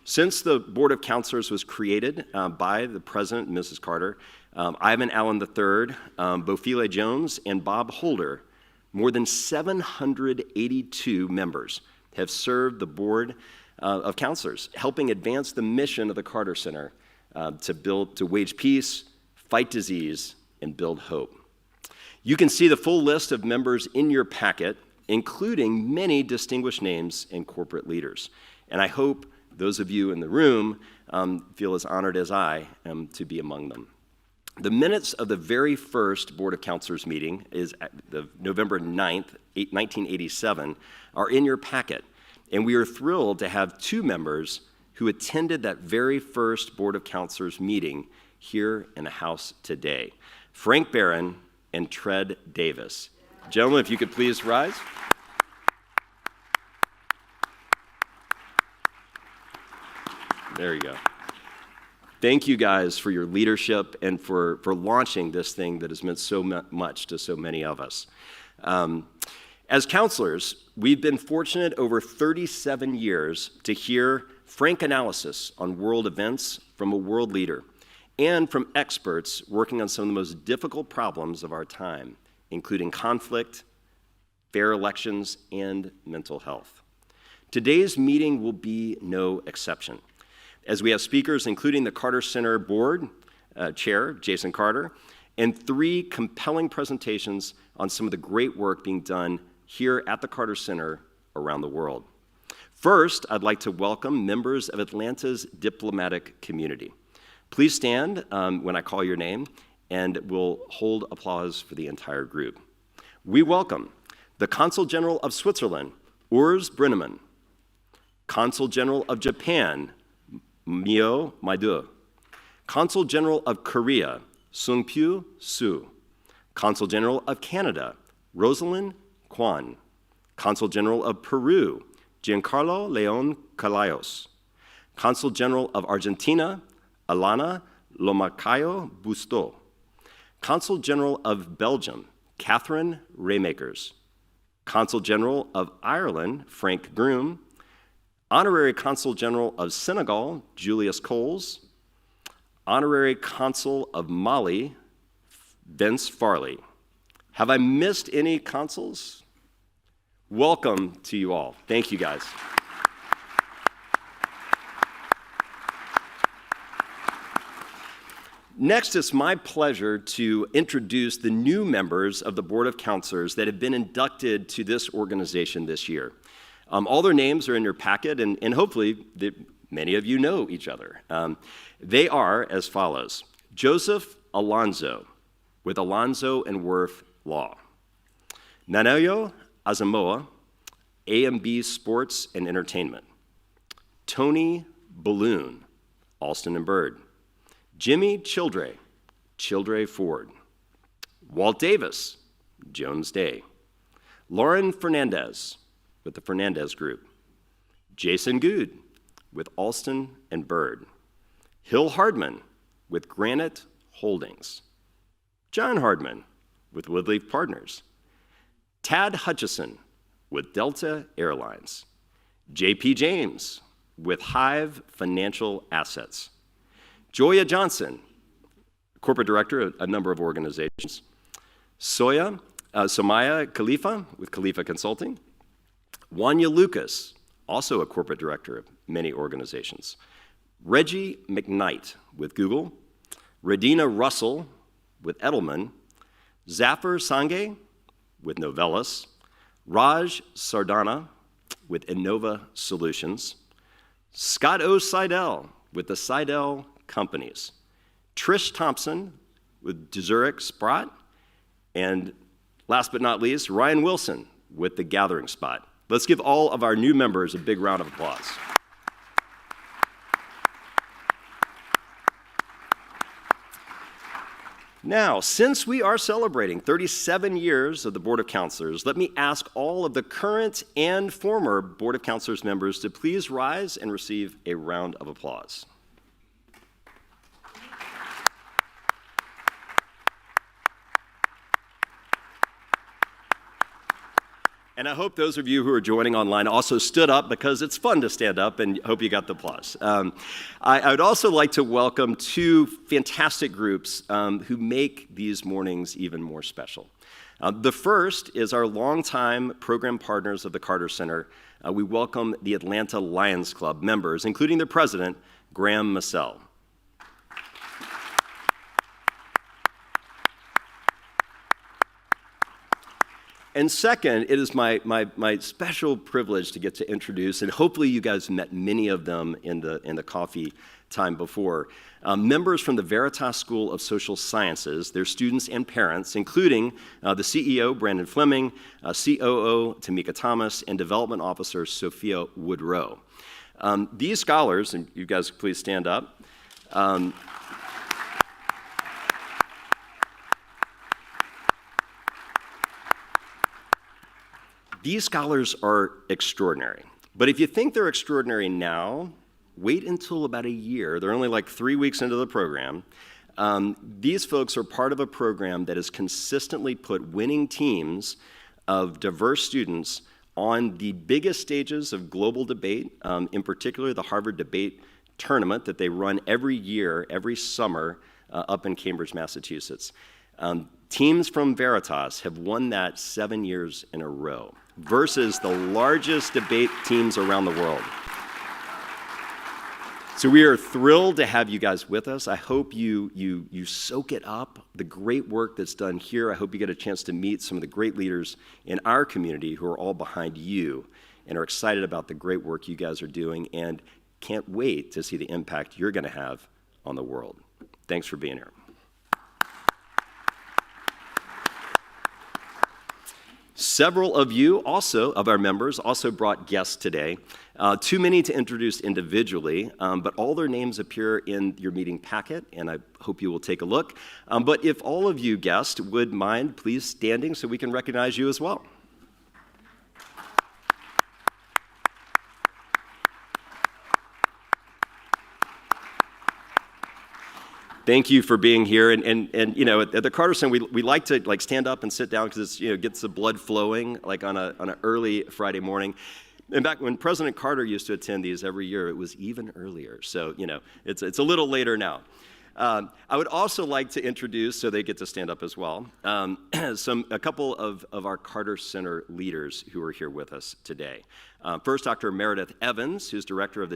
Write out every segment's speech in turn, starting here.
Since the Board of Councilors was created by the President, Mrs. Carter, Ivan Allen III, Bofile Jones, and Bob Holder, more than 782 members have served the Board of Councilors, helping advance the mission of the Carter Center to wage peace, fight disease, and build hope. You can see the full list of members in your packet, including many distinguished names and corporate leaders. And I hope those of you in the room feel as honored as I am to be among them. The minutes of the very first Board of Councilors meeting is the November 9th, 1987, are in your packet. And we are thrilled to have two members who attended that very first Board of Councilors meeting here in the house today, Frank Barron and Tread Davis. Gentlemen, if you could please rise. There you go. Thank you guys for your leadership and for launching this thing that has meant so much to so many of us. As counselors, we've been fortunate over 37 years to hear frank analysis on world events from a world leader and from experts working on some of the most difficult problems of our time, including conflict, fair elections, and mental health. Today's meeting will be no exception, as we have speakers including the Carter Center Board Chair, Jason Carter, and three compelling presentations on some of the great work being done here at the Carter Center around the world. First, I'd like to welcome members of Atlanta's diplomatic community. Please stand when I call your name, and we'll hold applause for the entire group. We welcome the Consul General of Switzerland, Urs Brennemann, Consul General of Japan, Mio Maeda, Consul General of Korea, Sung-Pyu Soo, Consul General of Canada, Rosalynn Carter, Consul General of Peru, Giancarlo Leon Calayos, Consul General of Argentina, Alana Lomacayo Busto, Consul General of Belgium, Catherine Raymakers, Consul General of Ireland, Frank Groom, Honorary Consul General of Senegal, Julius Coles, Honorary Consul of Mali, Vince Farley. Have I missed any consuls? Welcome to you all. Thank you, guys. Next, it's my pleasure to introduce the new members of the Board of Councilors that have been inducted to this organization this year. All their names are in your packet, and hopefully many of you know each other. They are as follows: Joseph Alonzo, with Alonzo and Worth Law; Nanayo Azamoah, A&B Sports and Entertainment; Tony Balloon, Alston and Bird; Jimmy Childre, Childre Ford; Walt Davis, Jones Day; Lauren Fernandez, with the Fernandez Group; Jason Good, with Alston and Bird; Hill Hardman, with Granite Holdings; John Hardman, with Woodleaf Partners; Tad Hutchison, with Delta Airlines; J.P. James, with Hive Financial Assets; Joya Johnson, Corporate Director of a number of organizations; Somaya Khalifa, with Khalifa Consulting; Wanya Lucas, also a Corporate Director of many organizations; Reggie McKnight, with Google; Radina Russell, with Edelman; Zafar Sange, with Novellus; Raj Sardana, with Innova Solutions; Scott O. Seidel, with the Seidel Companies; Trish Thompson, with Zurich Sprott; and last but not least, Ryan Wilson, with The Gathering Spot. Let's give all of our new members a big round of applause. Now, since we are celebrating 37 years of the Board of Councilors, let me ask all of the current and former Board of Councilors members to please rise and receive a round of applause. And I hope those of you who are joining online also stood up because it's fun to stand up, and hope you got the applause. I would also like to welcome two fantastic groups who make these mornings even more special. The first is our longtime program partners of the Carter Center. We welcome the Atlanta Lions Club members, including their president, Graham Massell. And second, it is my special privilege to get to introduce, and hopefully you guys met many of them in the coffee time before, members from the Veritas School of Social Sciences, their students and parents, including the CEO, Brandon Fleming, COO, Tamika Thomas, and Development Officer, Sophia Woodrow. These scholars, and you guys please stand up, these scholars are extraordinary. But if you think they're extraordinary now, wait until about a year. They're only like 3 weeks into the program. These folks are part of a program that has consistently put winning teams of diverse students on the biggest stages of global debate, in particular the Harvard Debate Tournament that they run every year, every summer, up in Cambridge, Massachusetts. Teams from Veritas have won that 7 years in a row versus the largest debate teams around the world. So we are thrilled to have you guys with us. I hope you soak it up, the great work that's done here. I hope you get a chance to meet some of the great leaders in our community who are all behind you and are excited about the great work you guys are doing and can't wait to see the impact you're going to have on the world. Thanks for being here. Several of you also, of our members, also brought guests today. Too many to introduce individually, but all their names appear in your meeting packet, and I hope you will take a look. But if all of you guests would mind, please standing so we can recognize you as well. Thank you for being here, and you know, at the Carter Center, we like to stand up and sit down because it gets the blood flowing like on an early Friday morning. And back when President Carter used to attend these every year, it was even earlier. So it's a little later now. I would also like to introduce, so they get to stand up as well, a couple of our Carter Center leaders who are here with us today. First, Dr. Meredith Evans, who's director of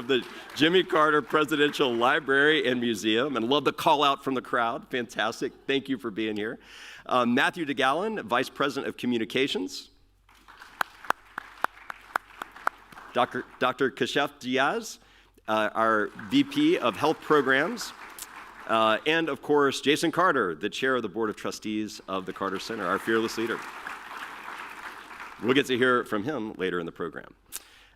the Jimmy Carter Presidential Library and Museum, and love the call out from the crowd. Fantastic. Thank you for being here. Matthew DeGallen, Vice President of Communications. Dr. Kashef Diaz, our VP of Health Programs. And of course, Jason Carter, the Chair of the Board of Trustees of the Carter Center, our fearless leader. We'll get to hear from him later in the program.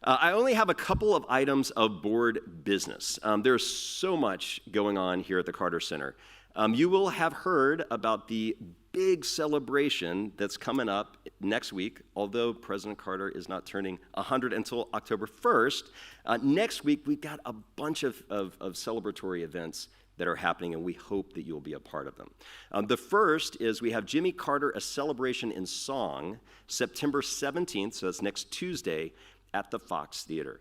I only have a couple of items of board business. There's so much going on here at the Carter Center. You will have heard about the big celebration that's coming up next week, although President Carter is not turning 100 until October 1st. Next week, we've got a bunch of celebratory events that are happening, and we hope that you'll be a part of them. The first is we have Jimmy Carter, A Celebration in Song, September 17th, so that's next Tuesday, at the Fox Theater.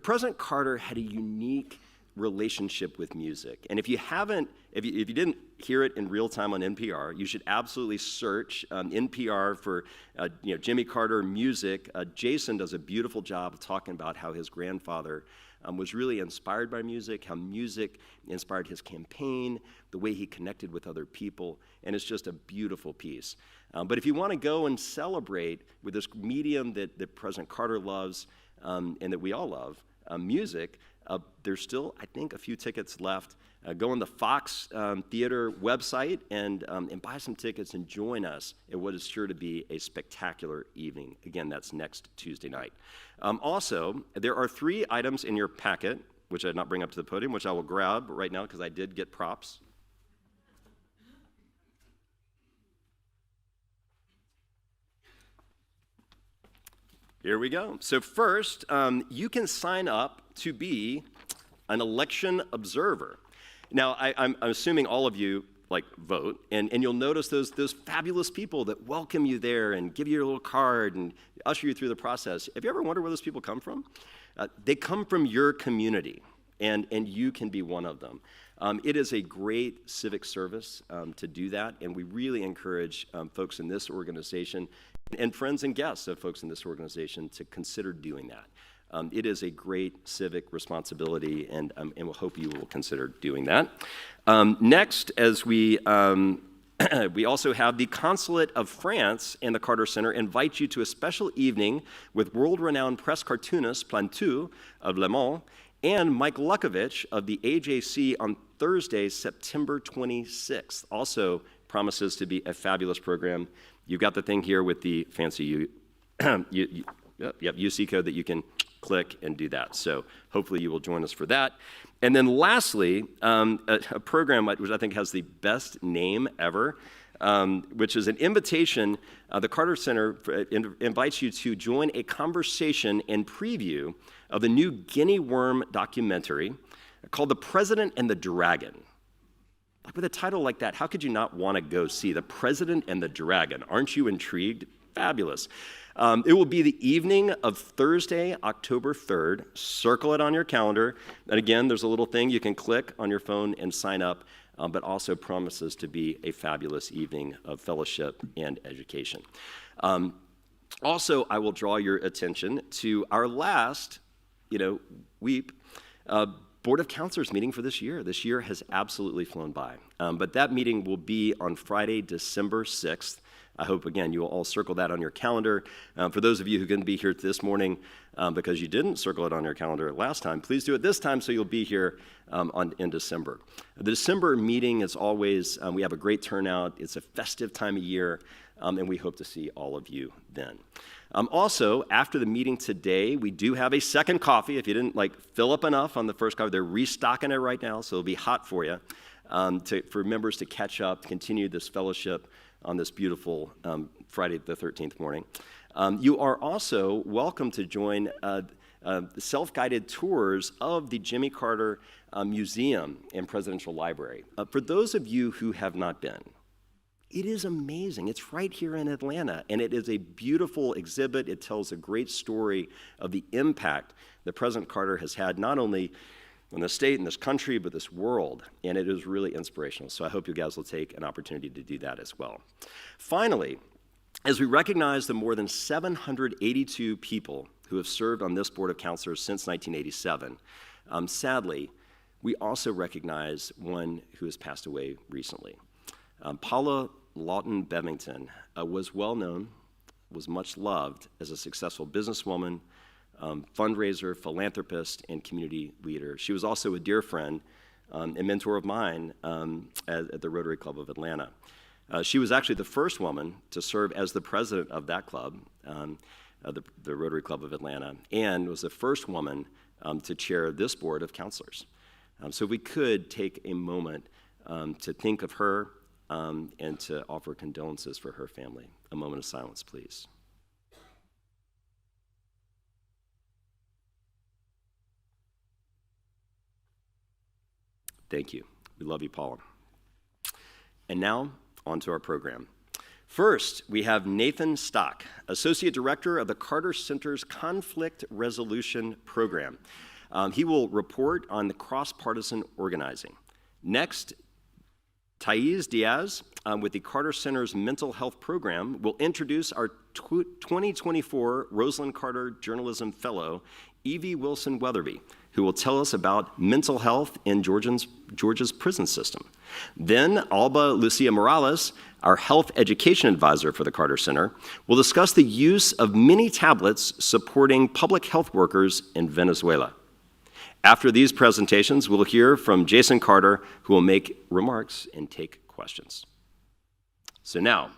President Carter had a unique relationship with music, and if you didn't hear it in real time on NPR, you should absolutely search NPR for Jimmy Carter music. Jason does a beautiful job of talking about how his grandfather was really inspired by music, how music inspired his campaign, the way he connected with other people, and it's just a beautiful piece. But if you want to go and celebrate with this medium that President Carter loves and that we all love, music, there's still, I think, a few tickets left. Go on the Fox Theater website and buy some tickets and join us at what is sure to be a spectacular evening. Again, that's next Tuesday night. Also, there are 3 items in your packet, which I did not bring up to the podium, which I will grab right now because I did get props. Here we go. So first, you can sign up to be an election observer. Now, I'm assuming all of you vote, and you'll notice those fabulous people that welcome you there and give you your little card and usher you through the process. Have you ever wondered where those people come from? They come from your community, and you can be one of them. It is a great civic service to do that, and we really encourage folks in this organization and friends and guests of folks in this organization to consider doing that. It is a great civic responsibility, and we'll hope you will consider doing that. Next, as we also have the Consulate of France and the Carter Center invite you to a special evening with world-renowned press cartoonist Plantu of Le Mans and Mike Lukovich of the AJC on Thursday, September 26th. Also promises to be a fabulous program. You've got the thing here with the fancy UC code that you can click and do that. So hopefully you will join us for that. And then lastly, a program which I think has the best name ever, which is an invitation. The Carter Center invites you to join a conversation and preview of the new guinea worm documentary called The President and the Dragon. Like, with a title like that, how could you not want to go see The President and the Dragon? Aren't you intrigued? Fabulous. It will be the evening of Thursday, October 3rd. Circle it on your calendar. And again, there's a little thing you can click on your phone and sign up, but also promises to be a fabulous evening of fellowship and education. Also, I will draw your attention to our last, WEEP, Board of Councilors meeting for this year. This year has absolutely flown by. But that meeting will be on Friday, December 6th. I hope, again, you will all circle that on your calendar. For those of you who couldn't be here this morning because you didn't circle it on your calendar last time, please do it this time so you'll be here in December. The December meeting is always, we have a great turnout. It's a festive time of year, and we hope to see all of you then. Also, after the meeting today, we do have a second coffee. If you didn't fill up enough on the first coffee, they're restocking it right now, so it'll be hot for you, for members to catch up, continue this fellowship on this beautiful Friday the 13th morning. You are also welcome to join self-guided tours of the Jimmy Carter Museum and Presidential Library. For those of you who have not been, it is amazing. It's right here in Atlanta, and it is a beautiful exhibit. It tells a great story of the impact that President Carter has had, not only on the state and this country, but this world, and it is really inspirational. So I hope you guys will take an opportunity to do that as well. Finally, as we recognize the more than 782 people who have served on this Board of Councilors since 1987, sadly, we also recognize one who has passed away recently. Paula Lawton Bevington was well known, was much loved as a successful businesswoman, fundraiser, philanthropist, and community leader. She was also a dear friend and mentor of mine at the Rotary Club of Atlanta. She was actually the first woman to serve as the president of that club, the Rotary Club of Atlanta, and was the first woman to chair this Board of Councilors. So if we could take a moment to think of her and to offer condolences for her family. A moment of silence, please. Thank you. We love you, Paula. And now, on to our program. First, we have Nathan Stock, Associate Director of the Carter Center's Conflict Resolution Program. He will report on the cross-partisan organizing. Next, Thais Diaz with the Carter Center's Mental Health Program will introduce our 2024 Rosalynn Carter Journalism Fellow, Evie Wilson Weatherby, who will tell us about mental health in Georgia's prison system. Then Alba Lucia Morales, our health education advisor for the Carter Center, will discuss the use of mini tablets supporting public health workers in Venezuela. After these presentations, we'll hear from Jason Carter, who will make remarks and take questions. So now,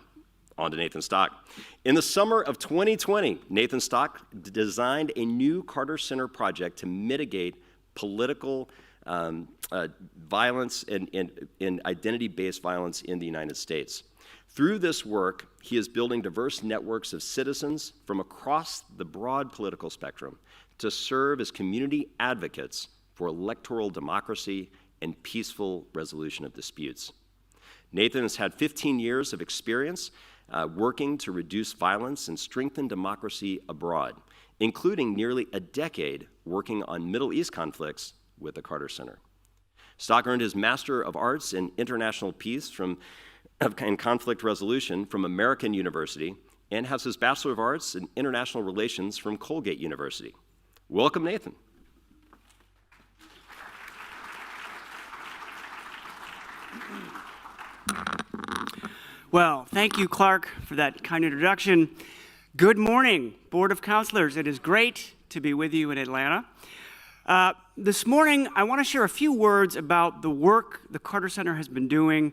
on to Nathan Stock. In the summer of 2020, Nathan Stock designed a new Carter Center project to mitigate political violence and identity-based violence in the United States. Through this work, he is building diverse networks of citizens from across the broad political spectrum to serve as community advocates for electoral democracy and peaceful resolution of disputes. Nathan has had 15 years of experience working to reduce violence and strengthen democracy abroad, including nearly a decade working on Middle East conflicts with the Carter Center. Stock earned his Master of Arts in International Peace and Conflict Resolution from American University and has his Bachelor of Arts in International Relations from Colgate University. Welcome, Nathan. Well, thank you, Clark, for that kind introduction. Good morning, Board of Councilors. It is great to be with you in Atlanta. This morning, I want to share a few words about the work the Carter Center has been doing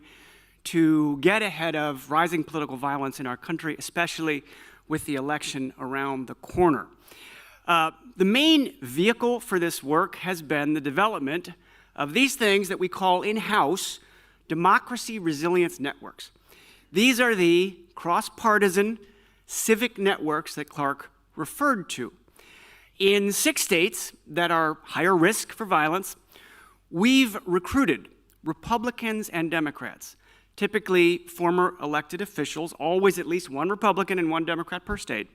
to get ahead of rising political violence in our country, especially with the election around the corner. The main vehicle for this work has been the development of these things that we call in-house democracy resilience networks. These are the cross-partisan civic networks that Clark referred to. In 6 states that are higher risk for violence, we've recruited Republicans and Democrats, typically former elected officials, always at least one Republican and one Democrat per state.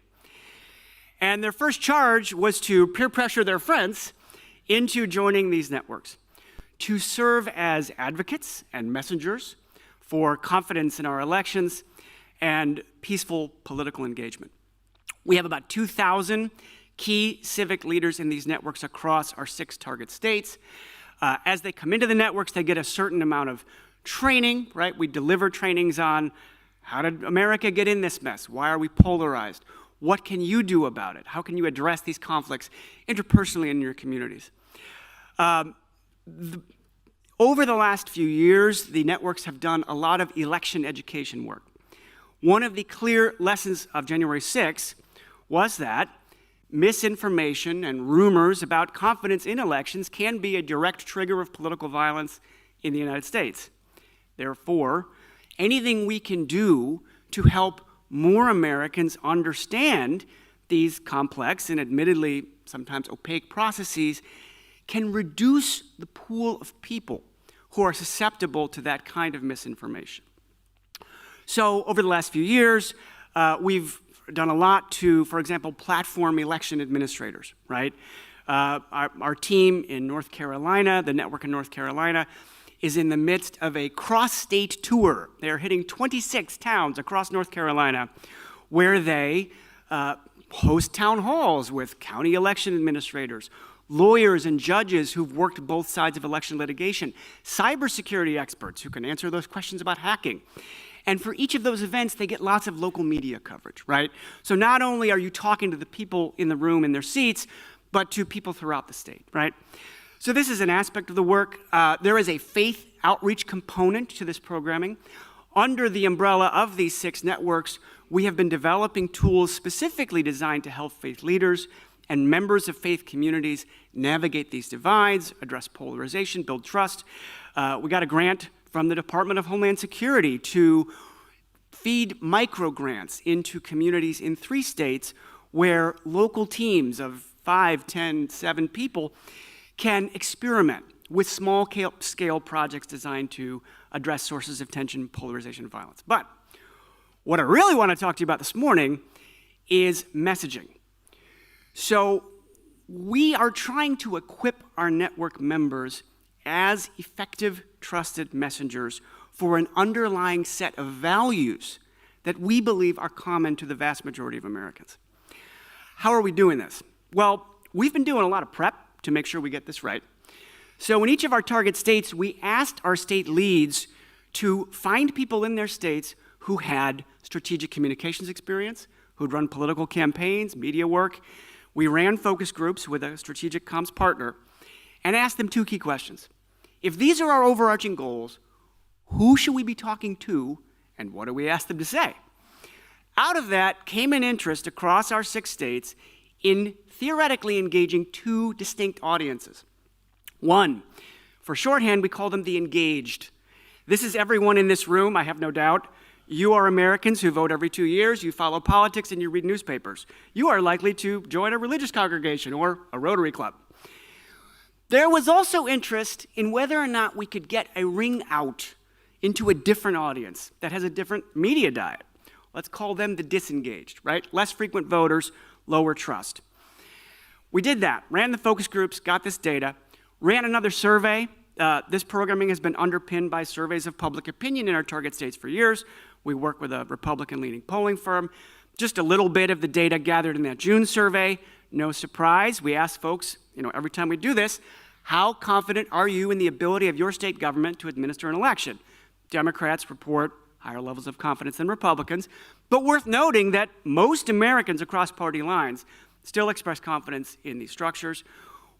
And their first charge was to peer pressure their friends into joining these networks, to serve as advocates and messengers for confidence in our elections and peaceful political engagement. We have about 2,000 key civic leaders in these networks across our 6 target states. As they come into the networks, they get a certain amount of training, right? We deliver trainings on how did America get in this mess? Why are we polarized? What can you do about it? How can you address these conflicts interpersonally in your communities? Over the last few years, the networks have done a lot of election education work. One of the clear lessons of January 6th was that misinformation and rumors about confidence in elections can be a direct trigger of political violence in the United States. Therefore, anything we can do to help more Americans understand these complex and admittedly sometimes opaque processes can reduce the pool of people who are susceptible to that kind of misinformation. So over the last few years, we've done a lot to, for example, platform election administrators, right? Our team in North Carolina, the network in North Carolina, is in the midst of a cross-state tour. They're hitting 26 towns across North Carolina where they host town halls with county election administrators, lawyers and judges who've worked both sides of election litigation, cybersecurity experts who can answer those questions about hacking. And for each of those events, they get lots of local media coverage, right? So not only are you talking to the people in the room in their seats, but to people throughout the state, right? So this is an aspect of the work. There is a faith outreach component to this programming. Under the umbrella of these 6 networks, we have been developing tools specifically designed to help faith leaders and members of faith communities navigate these divides, address polarization, build trust. We got a grant from the Department of Homeland Security to feed micro-grants into communities in 3 states where local teams of 5, 10, 7 people can experiment with small-scale projects designed to address sources of tension, polarization, and violence. But what I really want to talk to you about this morning is messaging. So we are trying to equip our network members as effective, trusted messengers for an underlying set of values that we believe are common to the vast majority of Americans. How are we doing this? Well, we've been doing a lot of prep to make sure we get this right. So in each of our target states, we asked our state leads to find people in their states who had strategic communications experience, who'd run political campaigns, media work. We ran focus groups with a strategic comms partner and asked them 2 key questions. If these are our overarching goals, who should we be talking to and what do we ask them to say? Out of that came an interest across our 6 states in theoretically engaging 2 distinct audiences. One, for shorthand, we call them the engaged. This is everyone in this room, I have no doubt. You are Americans who vote every 2 years, you follow politics, and you read newspapers. You are likely to join a religious congregation or a Rotary Club. There was also interest in whether or not we could get a ring out into a different audience that has a different media diet. Let's call them the disengaged, right? Less frequent voters, lower trust. We did that, ran the focus groups, got this data, ran another survey. This programming has been underpinned by surveys of public opinion in our target states for years. We work with a Republican-leaning polling firm. Just a little bit of the data gathered in that June survey. No surprise, we ask folks, every time we do this, how confident are you in the ability of your state government to administer an election? Democrats report higher levels of confidence than Republicans, but worth noting that most Americans across party lines still express confidence in these structures.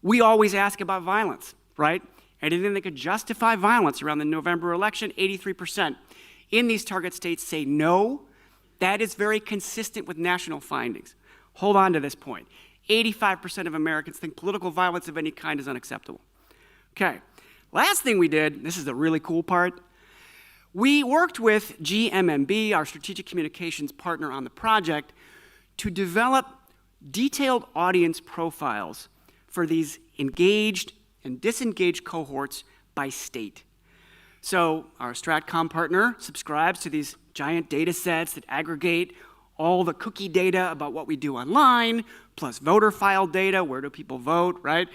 We always ask about violence, right? Anything that could justify violence around the November election, 83% in these target states say no. That is very consistent with national findings. Hold on to this point. 85% of Americans think political violence of any kind is unacceptable. Okay, last thing we did, this is the really cool part, we worked with GMMB, our strategic communications partner on the project, to develop detailed audience profiles for these engaged and disengaged cohorts by state. So our StratCom partner subscribes to these giant data sets that aggregate all the cookie data about what we do online, plus voter file data, where do people vote, right?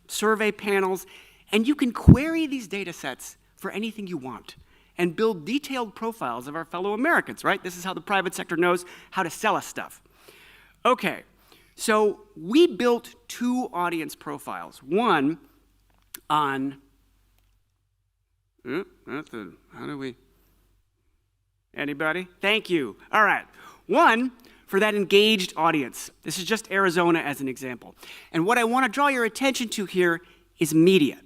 Survey panels, and you can query these data sets for anything you want and build detailed profiles of our fellow Americans, right? This is how the private sector knows how to sell us stuff. Okay, so we built 2 audience profiles. One on, anybody? Thank you. All right. One for that engaged audience. This is just Arizona as an example. And what I want to draw your attention to here is media.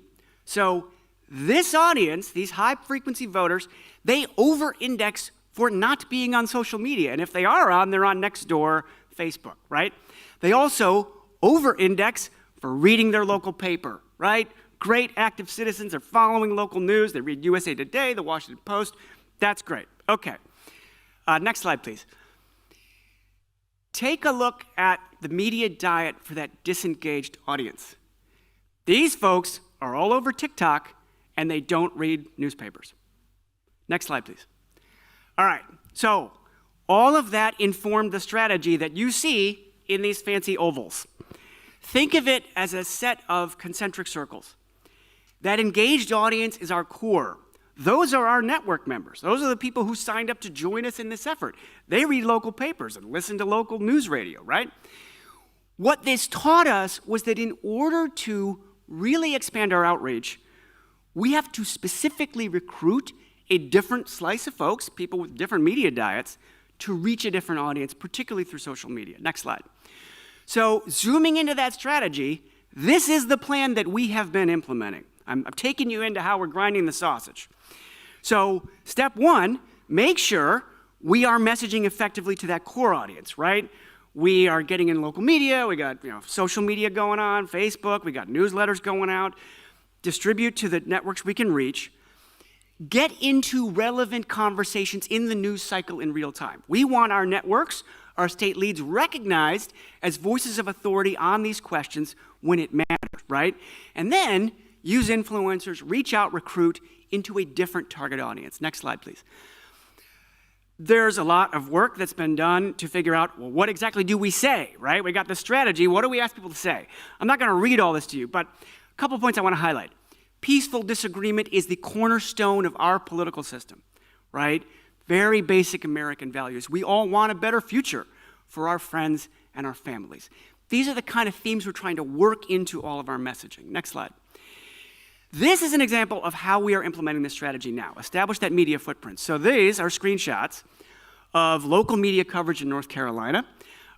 So this audience, these high-frequency voters, they over-index for not being on social media. And if they are on, they're on Nextdoor, Facebook, right? They also over-index for reading their local paper, right? Great active citizens are following local news. They read USA Today, the Washington Post. That's great. Okay. Next slide, please. Take a look at the media diet for that disengaged audience. These folks are all over TikTok, and they don't read newspapers. Next slide, please. All right, so all of that informed the strategy that you see in these fancy ovals. Think of it as a set of concentric circles. That engaged audience is our core. Those are our network members. Those are the people who signed up to join us in this effort. They read local papers and listen to local news radio, right? What this taught us was that in order to really expand our outreach, we have to specifically recruit a different slice of folks, people with different media diets, to reach a different audience, particularly through social media. Next slide. So zooming into that strategy, this is the plan that we have been implementing. I'm taking you into how we're grinding the sausage. So step 1, make sure we are messaging effectively to that core audience, right? We are getting in local media, we got social media going on, Facebook, we got newsletters going out, distribute to the networks we can reach, get into relevant conversations in the news cycle in real time. We want our networks, our state leads recognized as voices of authority on these questions when it matters, right? And then use influencers, reach out, recruit into a different target audience. Next slide, please. There's a lot of work that's been done to figure out, well, what exactly do we say, right? We got the strategy. What do we ask people to say? I'm not going to read all this to you, but a couple points I want to highlight. Peaceful disagreement is the cornerstone of our political system, right? Very basic American values. We all want a better future for our friends and our families. These are the kind of themes we're trying to work into all of our messaging. Next slide. This is an example of how we are implementing this strategy now. Establish that media footprint. So these are screenshots of local media coverage in North Carolina.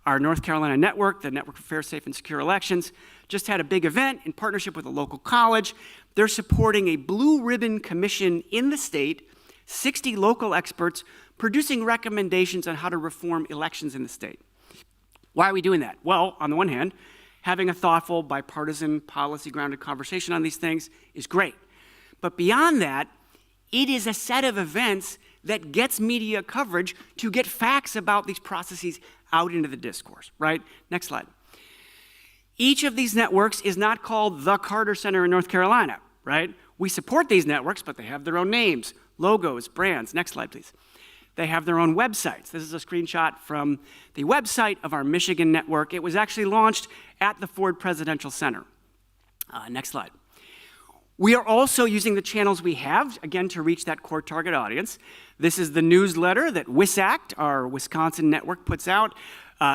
Our North Carolina network, the Network for Fair, Safe, and Secure Elections, just had a big event in partnership with a local college. They're supporting a blue ribbon commission in the state, 60 local experts producing recommendations on how to reform elections in the state. Why are we doing that? Well, on the one hand, having a thoughtful, bipartisan, policy-grounded conversation on these things is great. But beyond that, it is a set of events that gets media coverage to get facts about these processes out into the discourse, right? Next slide. Each of these networks is not called the Carter Center in North Carolina, right? We support these networks, but they have their own names. logos, brands. Next slide, please. They have their own websites. This is a screenshot from the website of our Michigan network. It was actually launched at the Ford Presidential Center. Next slide. We are also using the channels we have, again, to reach that core target audience. This is the newsletter that WISACT, our Wisconsin network, puts out.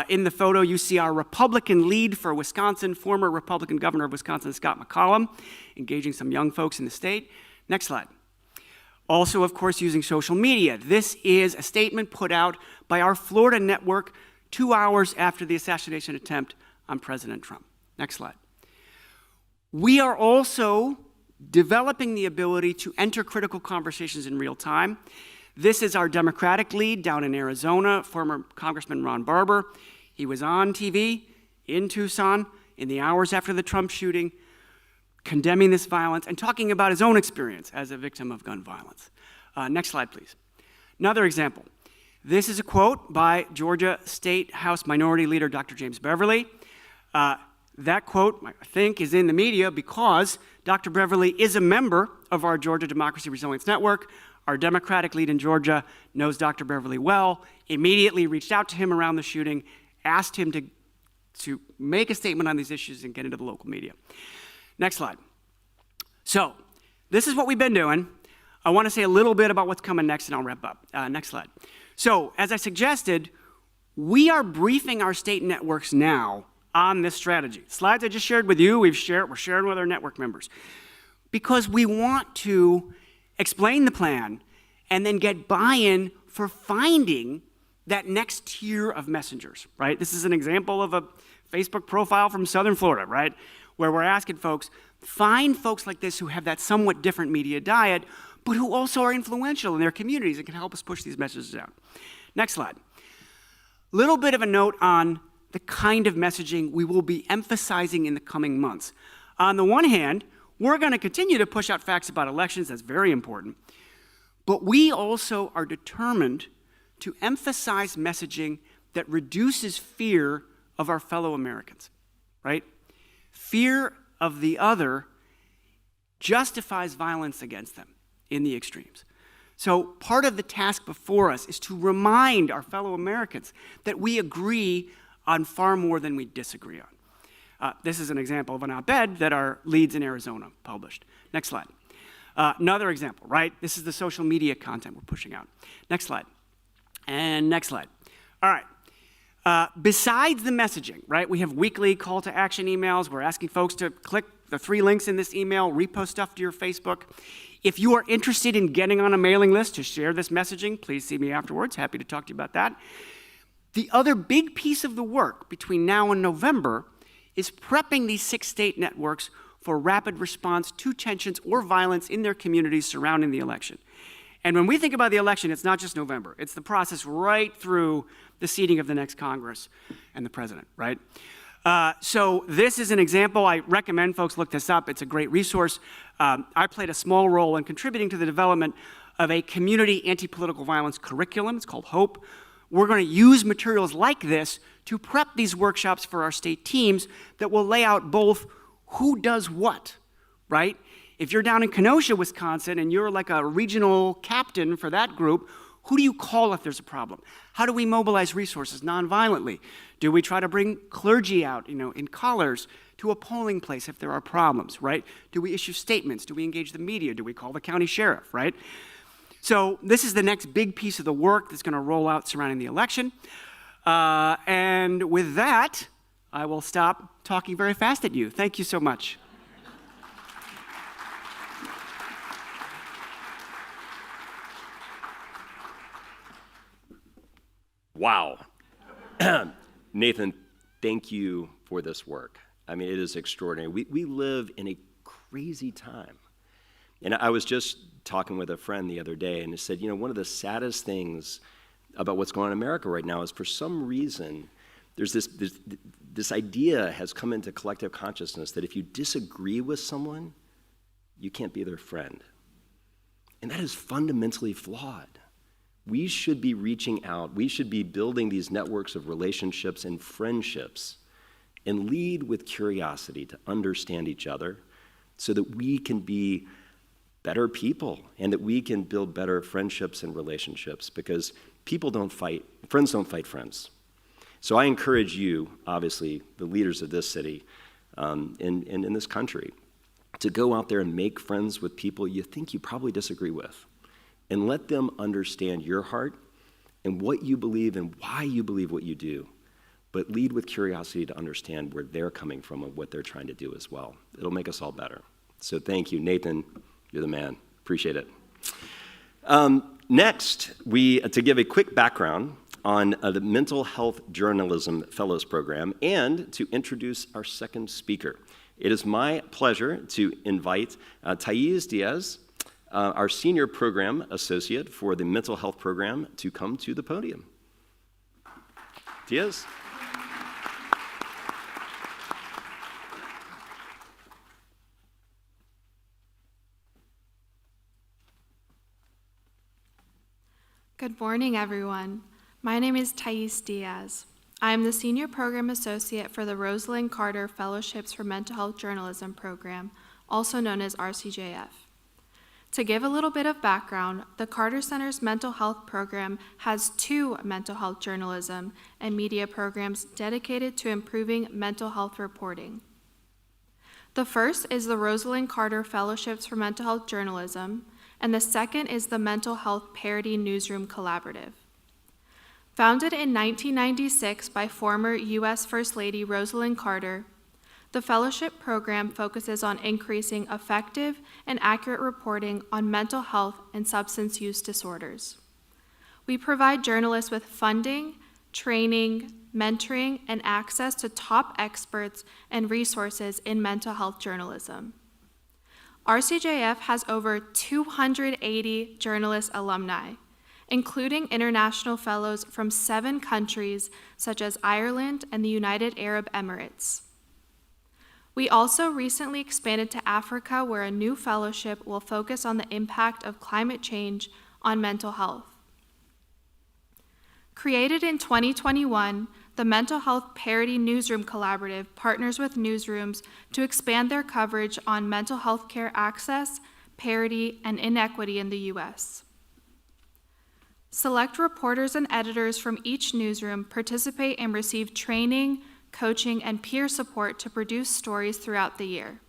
In the photo, you see our Republican lead for Wisconsin, former Republican governor of Wisconsin, Scott McCollum, engaging some young folks in the state. Next slide. Also, of course, using social media. This is a statement put out by our Florida network 2 hours after the assassination attempt on President Trump. Next slide. We are also developing the ability to enter critical conversations in real time. This is our Democratic lead down in Arizona, former Congressman Ron Barber. He was on TV in Tucson in the hours after the Trump shooting, condemning this violence and talking about his own experience as a victim of gun violence. Next slide, please. Another example. This is a quote by Georgia State House Minority Leader Dr. James Beverly. That quote, I think, is in the media because Dr. Beverly is a member of our Georgia Democracy Resilience Network. Our Democratic lead in Georgia knows Dr. Beverly well, immediately reached out to him around the shooting, asked him to make a statement on these issues and get into the local media. Next slide. So, this is what we've been doing. I want to say a little bit about what's coming next, and I'll wrap up. Next slide. So, as I suggested, we are briefing our state networks now on this strategy. Slides I just shared with you, we're sharing with our network members. Because we want to explain the plan and then get buy-in for finding that next tier of messengers, right? This is an example of a Facebook profile from Southern Florida, right? Where we're asking folks, find folks like this who have that somewhat different media diet, but who also are influential in their communities and can help us push these messages out. Next slide. Little bit of a note on the kind of messaging we will be emphasizing in the coming months. On the one hand, we're going to continue to push out facts about elections. That's very important. But we also are determined to emphasize messaging that reduces fear of our fellow Americans, right? Fear of the other justifies violence against them in the extremes. So part of the task before us is to remind our fellow Americans that we agree on far more than we disagree on. This is an example of an op-ed that our leads in Arizona published. Next slide. Another example, right? This is the social media content we're pushing out. Next slide. And next slide. All right. Besides the messaging, right, we have weekly call to action emails. We're asking folks to click the 3 links in this email, repost stuff to your Facebook. If you are interested in getting on a mailing list to share this messaging, please see me afterwards. Happy to talk to you about that. The other big piece of the work between now and November is prepping these 6 state networks for rapid response to tensions or violence in their communities surrounding the election. And when we think about the election, it's not just November. It's the process right through the seating of the next Congress and the president, right? So this is an example. I recommend folks look this up. It's a great resource. I played a small role in contributing to the development of a community anti-political violence curriculum. It's called HOPE. We're going to use materials like this to prep these workshops for our state teams that will lay out both who does what, right? If you're down in Kenosha, Wisconsin, and you're like a regional captain for that group, who do you call if there's a problem? How do we mobilize resources nonviolently? Do we try to bring clergy out, in collars to a polling place if there are problems, right? Do we issue statements? Do we engage the media? Do we call the county sheriff, right? So this is the next big piece of the work that's going to roll out surrounding the election. And with that, I will stop talking very fast at you. Thank you so much. Wow. Nathan, thank you for this work. I mean, it is extraordinary. We live in a crazy time. And I was just talking with a friend the other day, and he said, one of the saddest things about what's going on in America right now is for some reason, there's this idea has come into collective consciousness that if you disagree with someone, you can't be their friend. And that is fundamentally flawed. We should be reaching out. We should be building these networks of relationships and friendships and lead with curiosity to understand each other so that we can be better people and that we can build better friendships and relationships, because friends don't fight friends. So I encourage you, obviously, the leaders of this city and in this country, to go out there and make friends with people you think you probably disagree with, and let them understand your heart and what you believe and why you believe what you do. But lead with curiosity to understand where they're coming from and what they're trying to do as well. It'll make us all better. So thank you, Nathan. You're the man. Appreciate it. Next, to give a quick background on the Mental Health Journalism Fellows Program and to introduce our second speaker. It is my pleasure to invite Thais Diaz, our Senior Program Associate for the Mental Health Program, to come to the podium. Diaz? Good morning, everyone. My name is Thais Diaz. I am the Senior Program Associate for the Rosalynn Carter Fellowships for Mental Health Journalism Program, also known as RCJF. To give a little bit of background, the Carter Center's mental health program has 2 mental health journalism and media programs dedicated to improving mental health reporting. The first is the Rosalynn Carter Fellowships for Mental Health Journalism, and the second is the Mental Health Parity Newsroom Collaborative. Founded in 1996 by former U.S. First Lady Rosalynn Carter, the fellowship program focuses on increasing effective and accurate reporting on mental health and substance use disorders. We provide journalists with funding, training, mentoring, and access to top experts and resources in mental health journalism. RCJF has over 280 journalist alumni, including international fellows from 7 countries such as Ireland and the United Arab Emirates. We also recently expanded to Africa, where a new fellowship will focus on the impact of climate change on mental health. Created in 2021, the Mental Health Parity Newsroom Collaborative partners with newsrooms to expand their coverage on mental health care access, parity, and inequity in the U.S. Select reporters and editors from each newsroom participate and receive training, coaching, and peer support to produce stories throughout the year.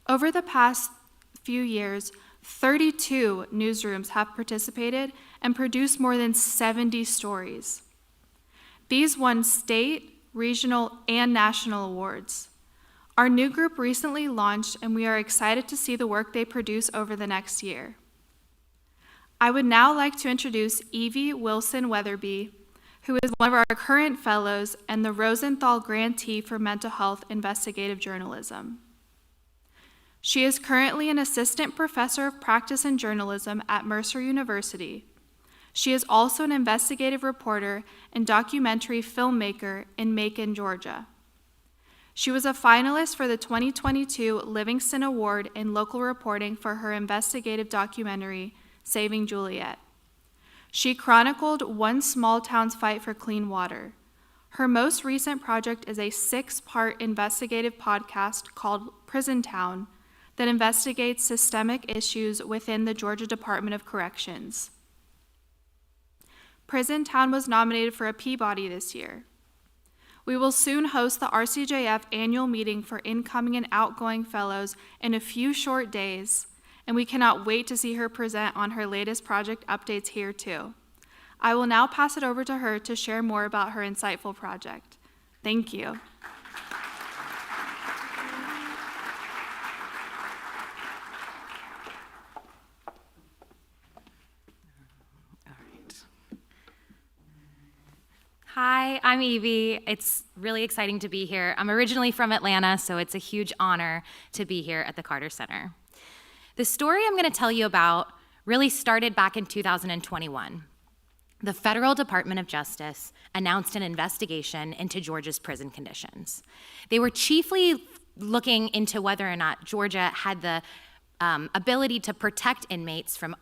Over the past few years, 32 newsrooms have participated and produced more than 70 stories. These won state, regional, and national awards. Our new group recently launched, and we are excited to see the work they produce over the next year. I would now like to introduce Evie Wilson Weatherby, who is one of our current fellows and the Rosenthal Grantee for Mental Health Investigative Journalism. She is currently an assistant professor of practice and journalism at Mercer University. She is also an investigative reporter and documentary filmmaker in Macon, Georgia. She was a finalist for the 2022 Livingston Award in local reporting for her investigative documentary, Saving Juliet. She chronicled one small town's fight for clean water. Her most recent project is a 6-part investigative podcast called Prison Town that investigates systemic issues within the Georgia Department of Corrections. Prison Town was nominated for a Peabody this year. We will soon host the RCJF annual meeting for incoming and outgoing fellows in a few short days, and we cannot wait to see her present on her latest project updates here too. I will now pass it over to her to share more about her insightful project. Thank you. Hi, I'm Evie. It's really exciting to be here. I'm originally from Atlanta, so it's a huge honor to be here at the Carter Center. The story I'm going to tell you about really started back in 2021. The Federal Department of Justice announced an investigation into Georgia's prison conditions. They were chiefly looking into whether or not Georgia had the ability to protect inmates from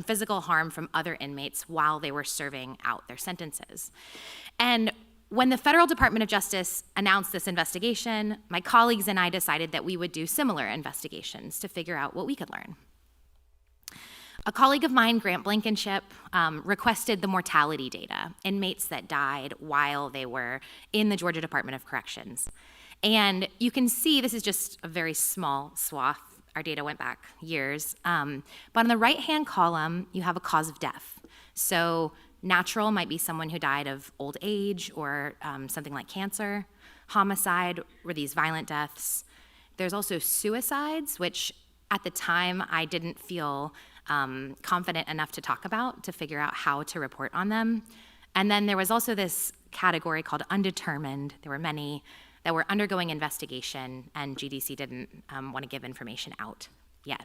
physical harm from other inmates while they were serving out their sentences. And when the Federal Department of Justice announced this investigation, my colleagues and I decided that we would do similar investigations to figure out what we could learn. A colleague of mine, Grant Blankenship, requested the mortality data, inmates that died while they were in the Georgia Department of Corrections. And you can see, this is just a very small swath. Our data went back years. But on the right-hand column, you have a cause of death. So natural might be someone who died of old age or something like cancer. Homicide were these violent deaths. There's also suicides, which at the time I didn't feel confident enough to talk about, to figure out how to report on them. And then there was also this category called undetermined. There were many that were undergoing investigation, and GDC didn't want to give information out yet.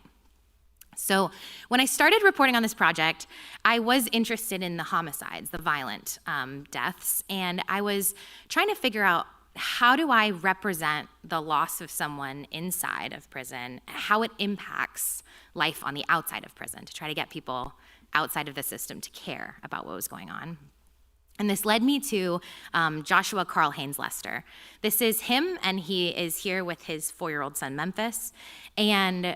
So when I started reporting on this project, I was interested in the homicides, the violent deaths, and I was trying to figure out, how do I represent the loss of someone inside of prison, how it impacts life on the outside of prison, to try to get people outside of the system to care about what was going on. And this led me to Joshua Carl Haynes Lester. This is him, and he is here with his 4-year-old son, Memphis. And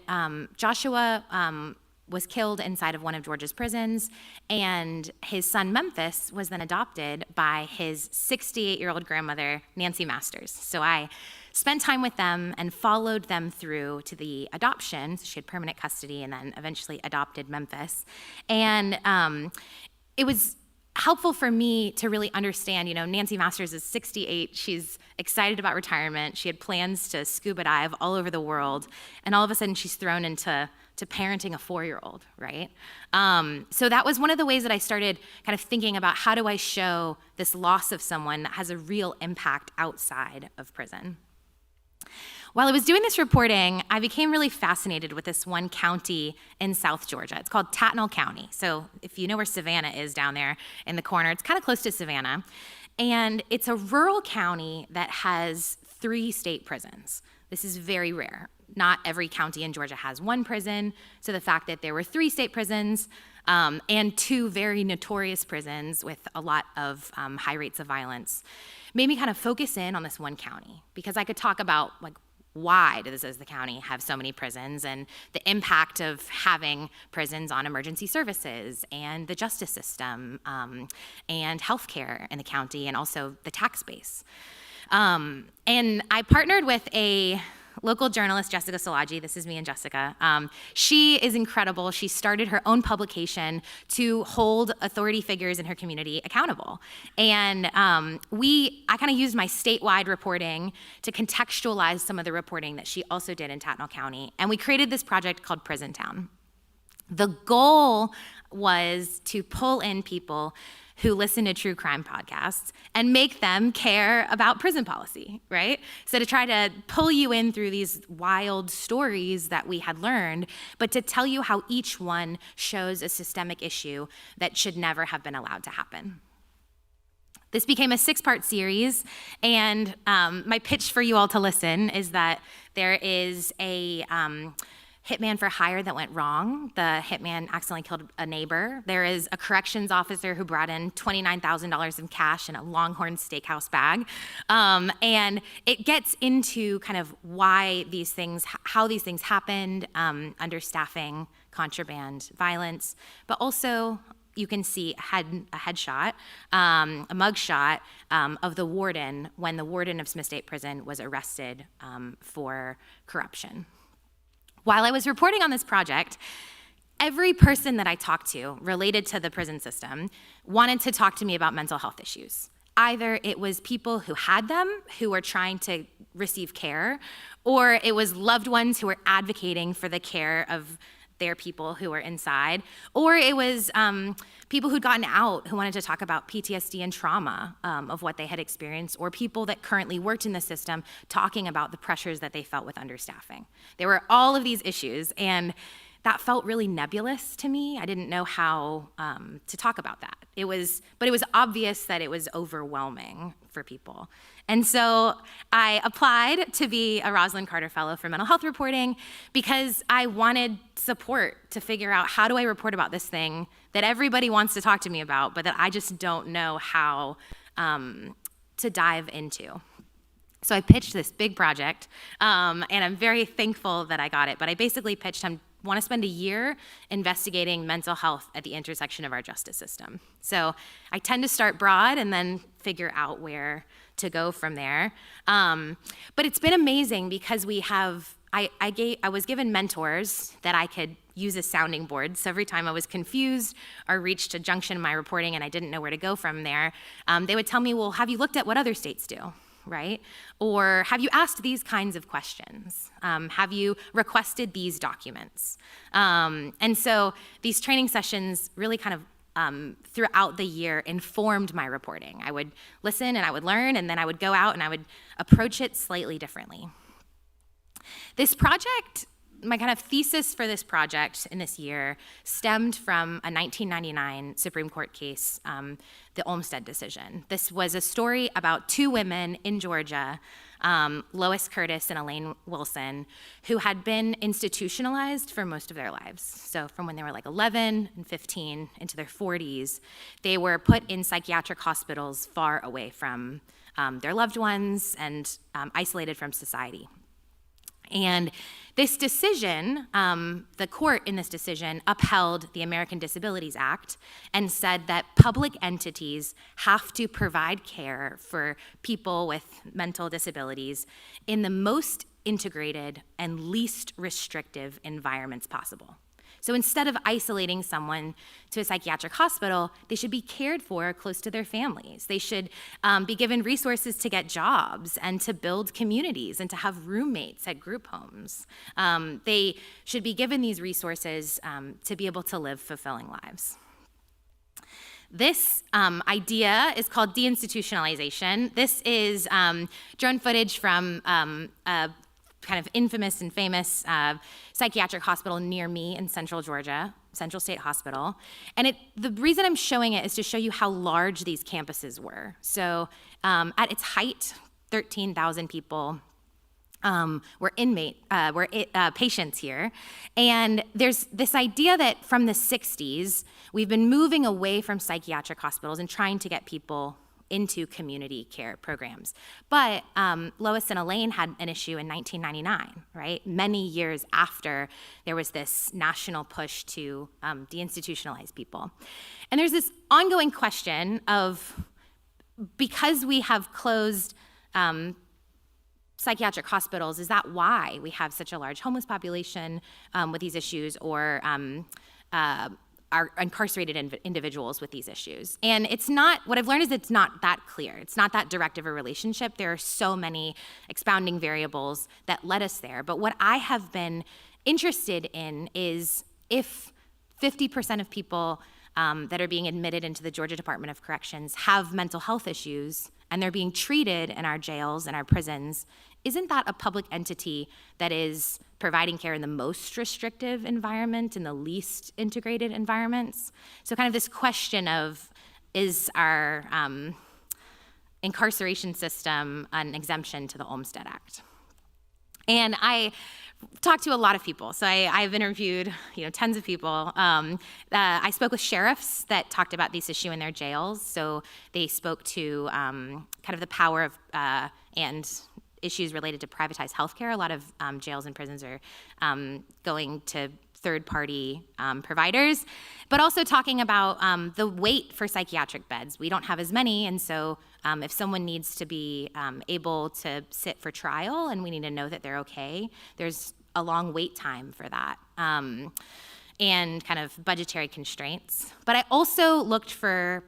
Joshua was killed inside of one of Georgia's prisons, and his son, Memphis, was then adopted by his 68-year-old grandmother, Nancy Masters. So I spent time with them and followed them through to the adoption. So she had permanent custody and then eventually adopted Memphis. And it was helpful for me to really understand, Nancy Masters is 68, she's excited about retirement, she had plans to scuba dive all over the world, and all of a sudden she's thrown into parenting a 4-year-old, right? So that was one of the ways that I started kind of thinking about, how do I show this loss of someone that has a real impact outside of prison? While I was doing this reporting, I became really fascinated with this one county in South Georgia. It's called Tattnall County. So if you know where Savannah is down there in the corner, it's kind of close to Savannah. And it's a rural county that has 3 state prisons. This is very rare. Not every county in Georgia has 1 prison. So the fact that there were 3 state prisons and 2 very notorious prisons with a lot of high rates of violence made me kind of focus in on this one county, because I could talk about, like, why does the county have so many prisons, and the impact of having prisons on emergency services and the justice system and healthcare in the county, and also the tax base. And I partnered with a local journalist, Jessica Szilagyi. This is me and Jessica. She is incredible. She started her own publication to hold authority figures in her community accountable. And I kind of used my statewide reporting to contextualize some of the reporting that she also did in Tattnall County. And we created this project called Prison Town. The goal was to pull in people who listen to true crime podcasts and make them care about prison policy, right? So to try to pull you in through these wild stories that we had learned, but to tell you how each one shows a systemic issue that should never have been allowed to happen. This became a 6-part series, and my pitch for you all to listen is that there is a hitman for hire that went wrong. The hitman accidentally killed a neighbor. There is a corrections officer who brought in $29,000 in cash in a Longhorn Steakhouse bag. And it gets into kind of why these things, how these things happened, understaffing, contraband, violence, but also you can see a headshot, a mugshot of the warden when the warden of Smith State Prison was arrested for corruption. While I was reporting on this project, every person that I talked to related to the prison system wanted to talk to me about mental health issues. Either it was people who had them, who were trying to receive care, or it was loved ones who were advocating for the care of their people who were inside, or it was people who'd gotten out who wanted to talk about PTSD and trauma of what they had experienced, or people that currently worked in the system talking about the pressures that they felt with understaffing. There were all of these issues, and that felt really nebulous to me. I didn't know how to talk about that. But it was obvious that it was overwhelming for people. And so I applied to be a Rosalynn Carter Fellow for Mental Health Reporting because I wanted support to figure out, how do I report about this thing that everybody wants to talk to me about, but that I just don't know how to dive into. So I pitched this big project, and I'm very thankful that I got it, but I basically pitched, I'm want to spend a year investigating mental health at the intersection of our justice system. So I tend to start broad and then figure out where to go from there. But it's been amazing because I was given mentors that I could use as sounding boards. So every time I was confused or reached a junction in my reporting and I didn't know where to go from there, they would tell me, well, have you looked at what other states do, right? Or have you asked these kinds of questions? Have you requested these documents? And so these training sessions really kind of throughout the year informed my reporting. I would listen and I would learn, and then I would go out and I would approach it slightly differently. This project, my kind of thesis for this project in this year stemmed from a 1999 Supreme Court case, the Olmstead decision. This was a story about two women in Georgia, Lois Curtis and Elaine Wilson, who had been institutionalized for most of their lives. So from when they were like 11 and 15 into their 40s, they were put in psychiatric hospitals far away from their loved ones and isolated from society. And this decision, the court in this decision upheld the American Disabilities Act and said that public entities have to provide care for people with mental disabilities in the most integrated and least restrictive environments possible. So instead of isolating someone to a psychiatric hospital, they should be cared for close to their families. They should be given resources to get jobs and to build communities and to have roommates at group homes. They should be given these resources to be able to live fulfilling lives. This idea is called deinstitutionalization. This is drone footage from a kind of infamous and famous psychiatric hospital near me in Central Georgia, Central State Hospital. And the reason I'm showing it is to show you how large these campuses were. So at its height, 13,000 people were patients here. And there's this idea that from the 60s, we've been moving away from psychiatric hospitals and trying to get people into community care programs. But Lois and Elaine had an issue in 1999, right? Many years after there was this national push to deinstitutionalize people. And there's this ongoing question of, because we have closed psychiatric hospitals, is that why we have such a large homeless population with these issues, or are incarcerated individuals with these issues? And it's not, what I've learned is it's not that clear. It's not that direct of a relationship. There are so many expounding variables that led us there. But what I have been interested in is if 50% of people that are being admitted into the Georgia Department of Corrections have mental health issues, and they're being treated in our jails and our prisons, isn't that a public entity that is providing care in the most restrictive environment, in the least integrated environments? So kind of this question of, is our incarceration system an exemption to the Olmstead Act? And I talked to a lot of people. So I've interviewed, tons of people. I spoke with sheriffs that talked about this issue in their jails. So they spoke to kind of the power of and issues related to privatized healthcare. A lot of jails and prisons are going to third-party providers, but also talking about the wait for psychiatric beds. We don't have as many, and so if someone needs to be able to sit for trial and we need to know that they're okay, there's a long wait time for that, and kind of budgetary constraints. But I also looked for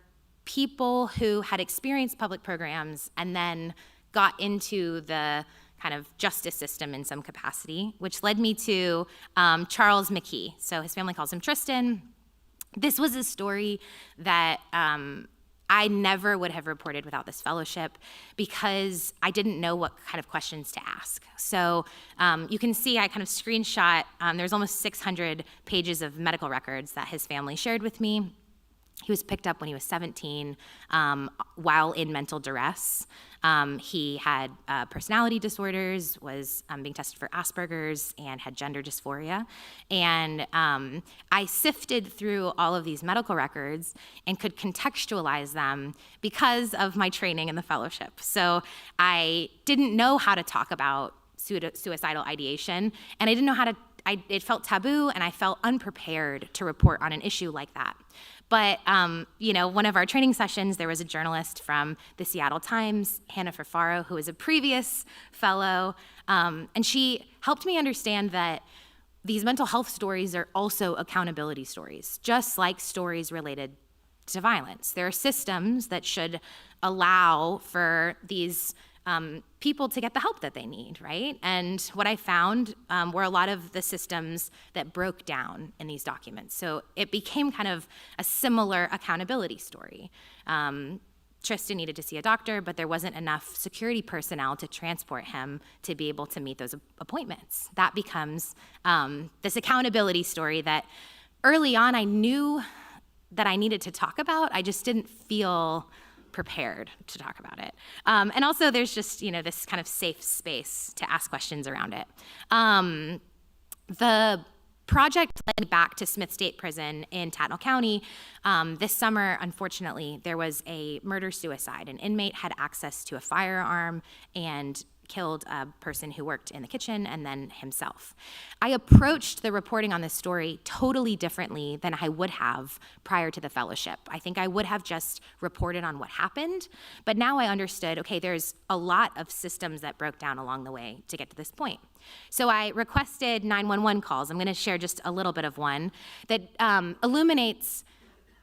people who had experienced public programs and then got into the kind of justice system in some capacity, which led me to Charles McKee. So his family calls him Tristan. This was a story that I never would have reported without this fellowship, because I didn't know what kind of questions to ask. So you can see I kind of screenshot, there's almost 600 pages of medical records that his family shared with me. He was picked up when he was 17 while in mental duress. He had personality disorders, was being tested for Asperger's, and had gender dysphoria. And I sifted through all of these medical records and could contextualize them because of my training in the fellowship. So I didn't know how to talk about suicidal ideation, and I didn't know how to it felt taboo, and I felt unprepared to report on an issue like that. But, one of our training sessions, there was a journalist from the Seattle Times, Hannah Fafaro, who was a previous fellow, and she helped me understand that these mental health stories are also accountability stories, just like stories related to violence. There are systems that should allow for these people to get the help that they need, right? And what I found were a lot of the systems that broke down in these documents. So it became kind of a similar accountability story. Tristan needed to see a doctor, but there wasn't enough security personnel to transport him to be able to meet those appointments. That becomes this accountability story that early on I knew that I needed to talk about. I just didn't feel prepared to talk about it. And also there's just, this kind of safe space to ask questions around it. The project led me back to Smith State Prison in Tatnall County. This summer, unfortunately, there was a murder-suicide. An inmate had access to a firearm and killed a person who worked in the kitchen and then himself. I approached the reporting on this story totally differently than I would have prior to the fellowship. I think I would have just reported on what happened, but now I understood, okay, there's a lot of systems that broke down along the way to get to this point. So I requested 911 calls. I'm going to share just a little bit of one that illuminates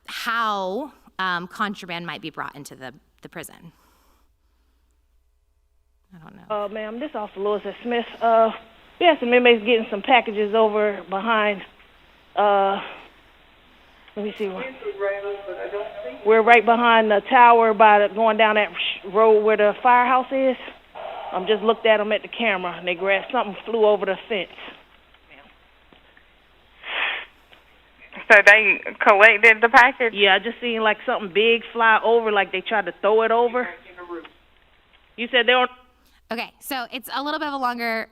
how contraband might be brought into the prison. I don't know. Ma'am, this is Officer Lewis at Smith. We had some inmates getting some packages over behind, let me see. We're right behind the tower going down that road where the firehouse is. Just looked at them at the camera, and they grabbed something, flew over the fence. So they collected the package? Yeah, I just seen like something big fly over, like they tried to throw it over. You said they were... Okay, so it's a little bit of a longer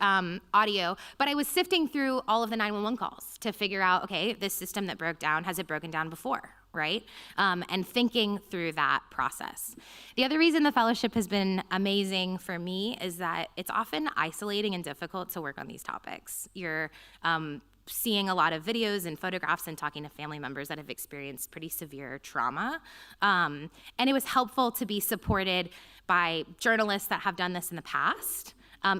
audio, but I was sifting through all of the 911 calls to figure out, okay, this system that broke down, has it broken down before, right? And thinking through that process. The other reason the fellowship has been amazing for me is that it's often isolating and difficult to work on these topics. You're seeing a lot of videos and photographs and talking to family members that have experienced pretty severe trauma. And it was helpful to be supported by journalists that have done this in the past,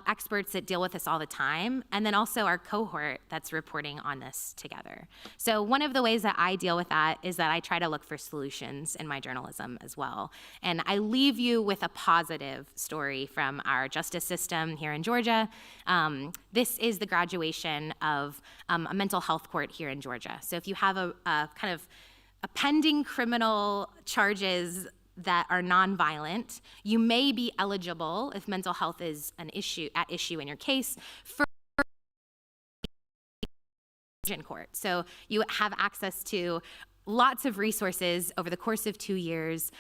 experts that deal with this all the time, and then also our cohort that's reporting on this together. So one of the ways that I deal with that is that I try to look for solutions in my journalism as well. And I leave you with a positive story from our justice system here in Georgia. This is the graduation of a mental health court here in Georgia. So if you have a kind of a pending criminal charges that are nonviolent, you may be eligible, if mental health is at issue in your case, for court. So you have access to lots of resources over the course of 2 years,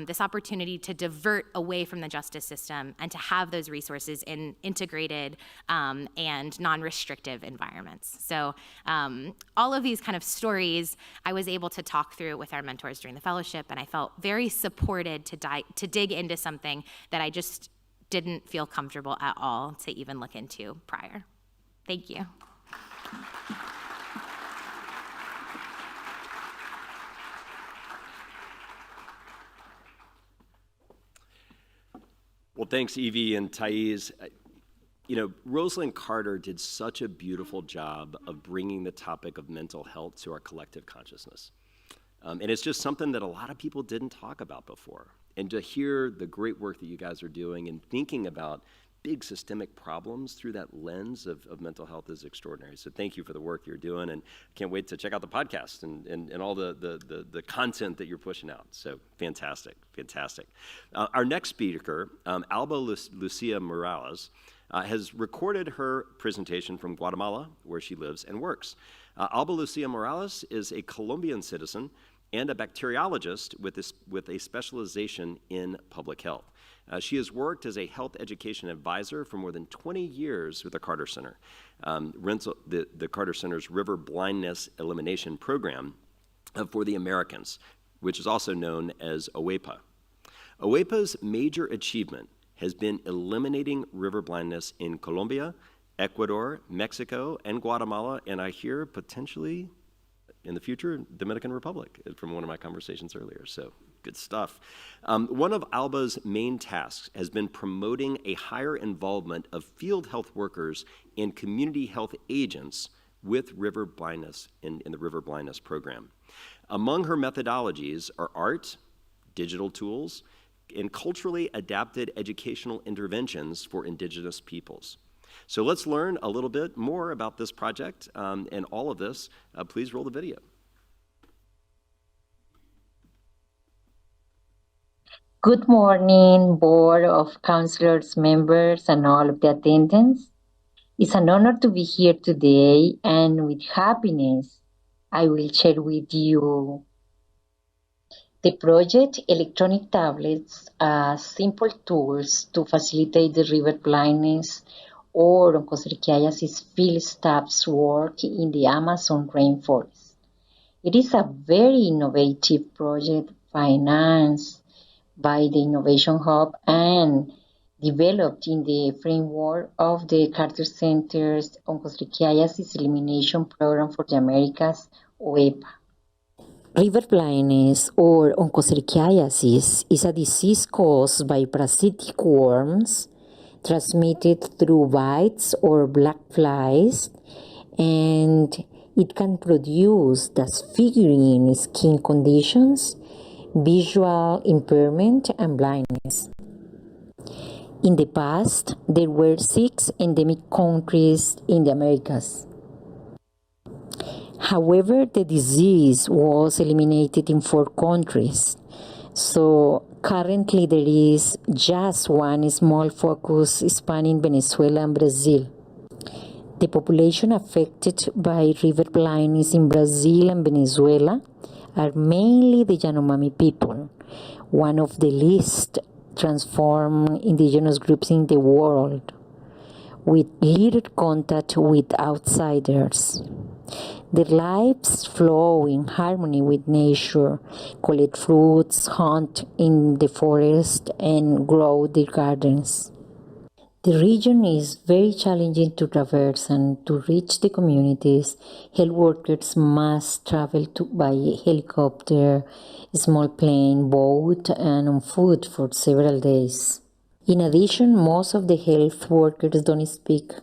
this opportunity to divert away from the justice system and to have those resources in integrated and non-restrictive environments. So all of these kind of stories I was able to talk through with our mentors during the fellowship, and I felt very supported to dig into something that I just didn't feel comfortable at all to even look into prior. Thank you. Well, thanks, Evie and Thais. Rosalynn Carter did such a beautiful job of bringing the topic of mental health to our collective consciousness. And it's just something that a lot of people didn't talk about before. And to hear the great work that you guys are doing and thinking about big systemic problems through that lens of mental health is extraordinary. So thank you for the work you're doing, and can't wait to check out the podcast and all the content that you're pushing out. So fantastic. Our next speaker, Alba Lucia Morales, has recorded her presentation from Guatemala, where she lives and works. Alba Lucia Morales is a Colombian citizen and a bacteriologist with a specialization in public health. She has worked as a health education advisor for more than 20 years with the Carter Center, the Carter Center's River Blindness Elimination Program for the Americans, which is also known as OEPA. OEPA's major achievement has been eliminating river blindness in Colombia Ecuador, Mexico, and Guatemala, and I hear potentially in the future, Dominican Republic, from one of my conversations earlier. So good stuff. One of ALBA's main tasks has been promoting a higher involvement of field health workers and community health agents with river blindness in the river blindness program. Among her methodologies are art, digital tools, and culturally adapted educational interventions for indigenous peoples. So let's learn a little bit more about this project and all of this. Please roll the video. Good morning, Board of Councilors members and all of the attendants. It's an honor to be here today, and with happiness, I will share with you the project Electronic Tablets as simple tools to facilitate the river blindness or onchocerciasis field staff's work in the Amazon rainforest. It is a very innovative project financed by the Innovation Hub and developed in the framework of the Carter Center's Onchocerciasis Elimination Program for the Americas, OEPA. River blindness or onchocerciasis is a disease caused by parasitic worms transmitted through bites or black flies, and it can produce disfiguring skin conditions, visual impairment, and blindness. In the past, there were 6 endemic countries in the Americas. However, the disease was eliminated in 4 countries. So currently there is just one small focus spanning Venezuela and Brazil. The population affected by river blindness in Brazil and Venezuela are mainly the Yanomami people, one of the least transformed indigenous groups in the world, with little contact with outsiders. Their lives flow in harmony with nature, collect fruits, hunt in the forest, and grow their gardens. The region is very challenging to traverse, and to reach the communities, health workers must travel by helicopter, small plane, boat, and on foot for several days. In addition, most of the health workers don't speak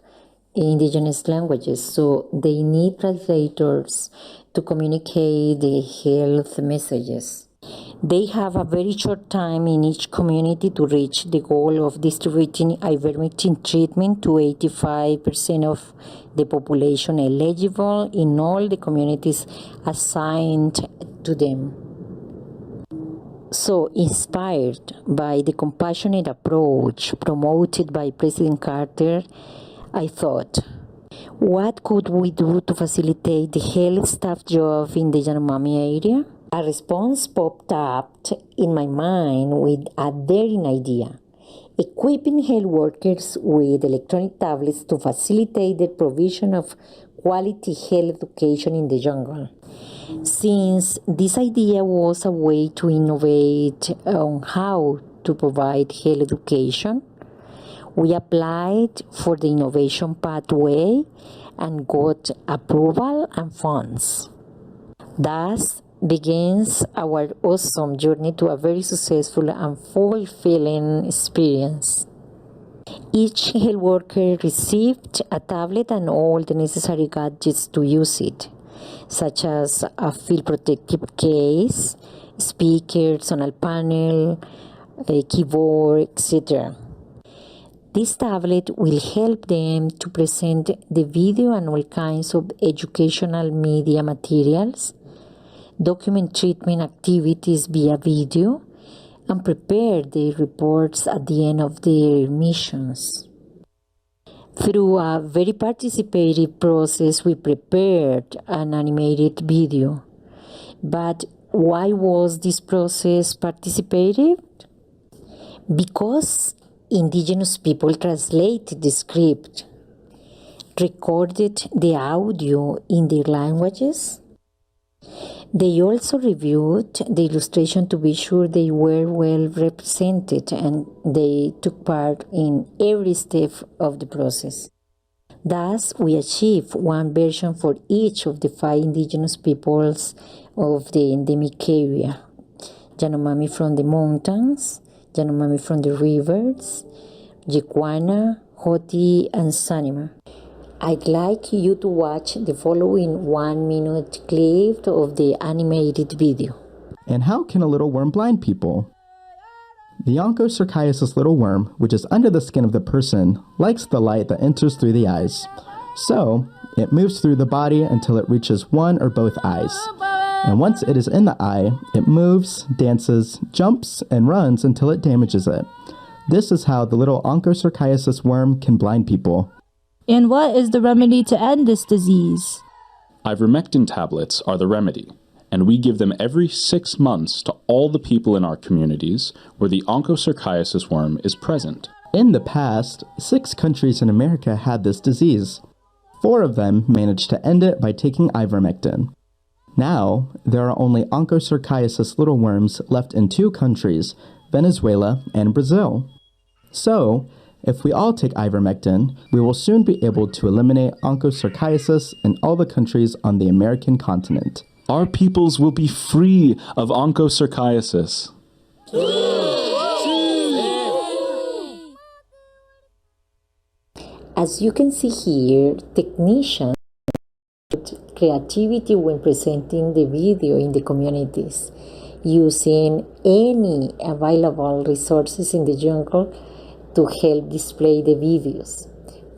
indigenous languages, so they need translators to communicate the health messages. They have a very short time in each community to reach the goal of distributing ivermectin treatment to 85% of the population eligible in all the communities assigned to them. So, inspired by the compassionate approach promoted by President Carter, I thought, what could we do to facilitate the health staff job in the Yanomami area? A response popped up in my mind with a daring idea: equipping health workers with electronic tablets to facilitate the provision of quality health education in the jungle. Since this idea was a way to innovate on how to provide health education, we applied for the innovation pathway and got approval and funds. Thus begins our awesome journey to a very successful and fulfilling experience. Each health worker received a tablet and all the necessary gadgets to use it, such as a field protective case, speakers, sonar panel, a keyboard, etc. This tablet will help them to present the video and all kinds of educational media materials, document treatment activities via video, and prepare their reports at the end of their missions. Through a very participative process, we prepared an animated video. But why was this process participative? Because indigenous people translated the script, recorded the audio in their languages. They also reviewed the illustration to be sure they were well represented, and they took part in every step of the process. Thus, we achieve one version for each of the 5 indigenous peoples of the endemic area. Yanomami from the mountains, Yanomami from the rivers, Yikwana, Hoti, and Sanima. I'd like you to watch the following 1-minute clip of the animated video. And how can a little worm blind people? The onchocerciasis little worm, which is under the skin of the person, likes the light that enters through the eyes. So, it moves through the body until it reaches one or both eyes. And once it is in the eye, it moves, dances, jumps, and runs until it damages it. This is how the little onchocerciasis worm can blind people. And what is the remedy to end this disease? Ivermectin tablets are the remedy, and we give them every 6 months to all the people in our communities where the onchocerciasis worm is present. In the past, 6 countries in America had this disease. 4 of them managed to end it by taking ivermectin. Now, there are only onchocerciasis little worms left in 2 countries, Venezuela and Brazil. So, if we all take ivermectin, we will soon be able to eliminate onchocerciasis in all the countries on the American continent. Our peoples will be free of onchocerciasis. As you can see here, technicians put creativity when presenting the video in the communities, using any available resources in the jungle to help display the videos.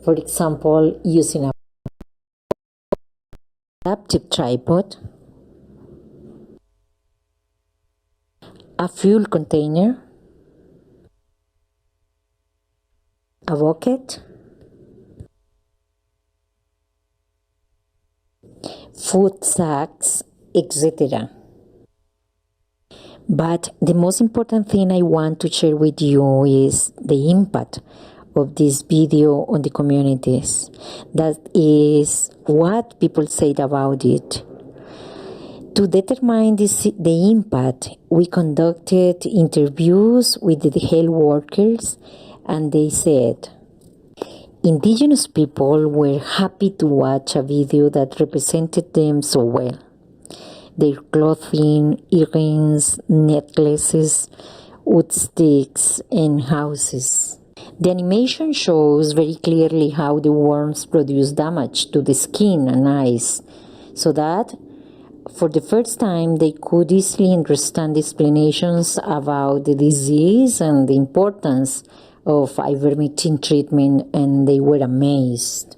For example, using a adaptive tripod, a fuel container, a bucket, food sacks, etc. But the most important thing I want to share with you is the impact of this video on the communities. That is what people said about it. To determine the impact, we conducted interviews with the health workers, and they said, indigenous people were happy to watch a video that represented them so well. Their clothing, earrings, necklaces, wood sticks, and houses. The animation shows very clearly how the worms produce damage to the skin and eyes, so that for the first time they could easily understand the explanations about the disease and the importance of ivermectin treatment, and they were amazed.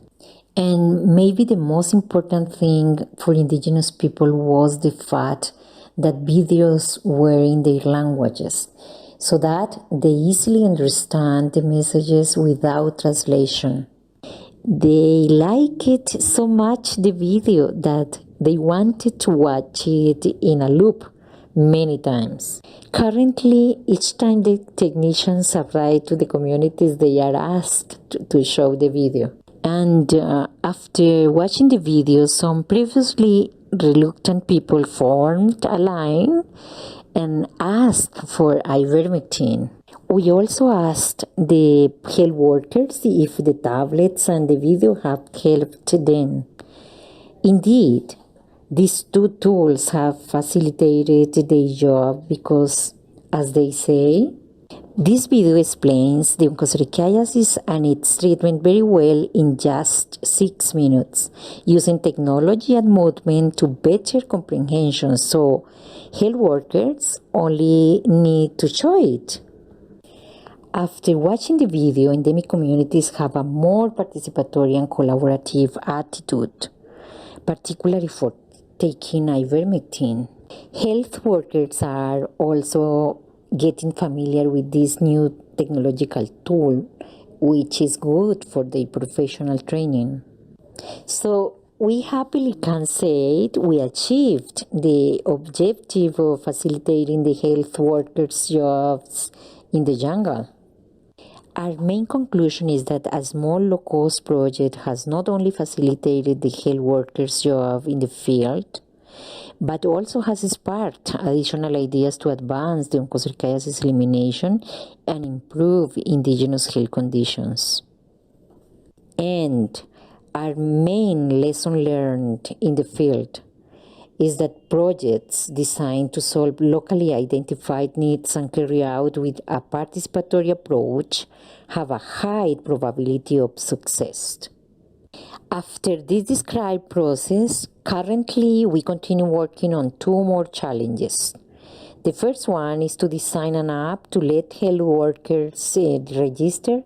And maybe the most important thing for indigenous people was the fact that videos were in their languages, so that they easily understand the messages without translation. They liked it so much, the video, that they wanted to watch it in a loop many times. Currently, each time the technicians arrive to the communities, they are asked to show the video. And after watching the video, some previously reluctant people formed a line and asked for ivermectin. We also asked the health workers if the tablets and the video have helped them. Indeed, these 2 tools have facilitated their job because, as they say, this video explains the onchocerciasis and its treatment very well in just 6 minutes, using technology and movement to better comprehension, so health workers only need to show it. After watching the video, endemic communities have a more participatory and collaborative attitude, particularly for taking ivermectin. Health workers are also getting familiar with this new technological tool, which is good for their professional training. So we happily can say we achieved the objective of facilitating the health workers' jobs in the jungle. Our main conclusion is that a small low-cost project has not only facilitated the health workers' job in the field, but also has sparked additional ideas to advance the onchocerciasis elimination and improve indigenous health conditions. And Our main lesson learned in the field is that projects designed to solve locally identified needs and carry out with a participatory approach have a high probability of success. After this described process, currently we continue working on 2 more challenges. The first one is to design an app to let health workers register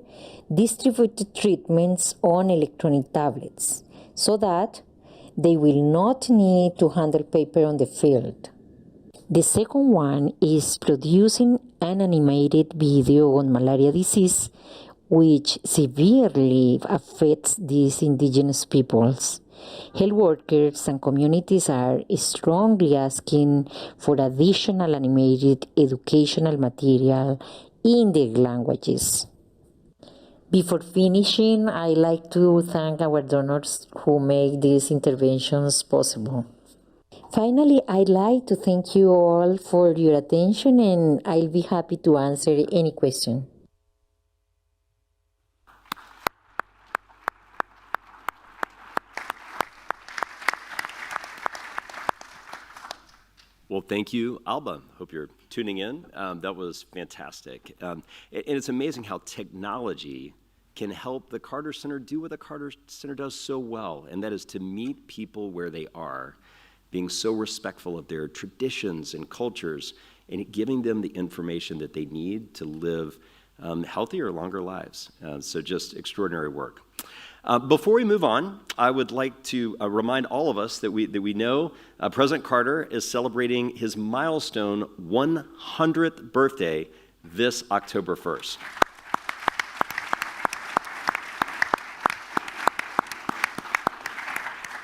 distributed treatments on electronic tablets so that they will not need to handle paper on the field. The second one is producing an animated video on malaria disease, which severely affects these indigenous peoples. Health workers and communities are strongly asking for additional animated educational material in their languages. Before finishing, I'd like to thank our donors who make these interventions possible. Finally, I'd like to thank you all for your attention, and I'll be happy to answer any question. Well, thank you, Alba. Hope you're tuning in. That was fantastic. And it's amazing how technology can help the Carter Center do what the Carter Center does so well, and that is to meet people where they are, being so respectful of their traditions and cultures, and giving them the information that they need to live healthier, longer lives. So just extraordinary work. Before we move on, I would like to remind all of us that we know President Carter is celebrating his milestone 100th birthday this October 1st.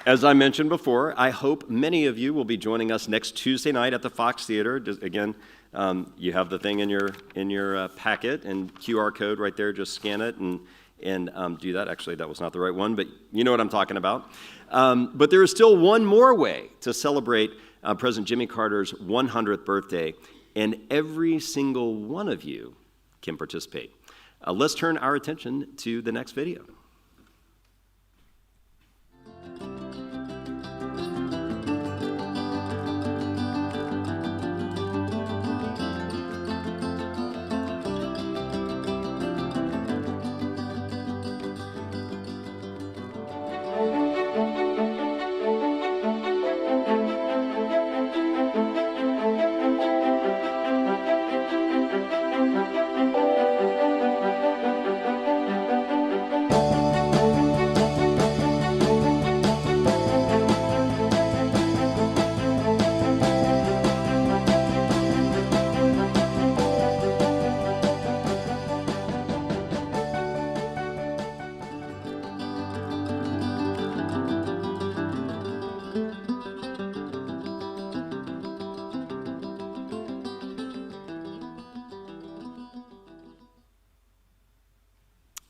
As I mentioned before, I hope many of you will be joining us next Tuesday night at the Fox Theater. Again, you have the thing in your packet and QR code right there. Just scan it and do that. Actually, that was not the right one, but you know what I'm talking about. But there is still one more way to celebrate President Jimmy Carter's 100th birthday, and every single one of you can participate. Let's turn our attention to the next video.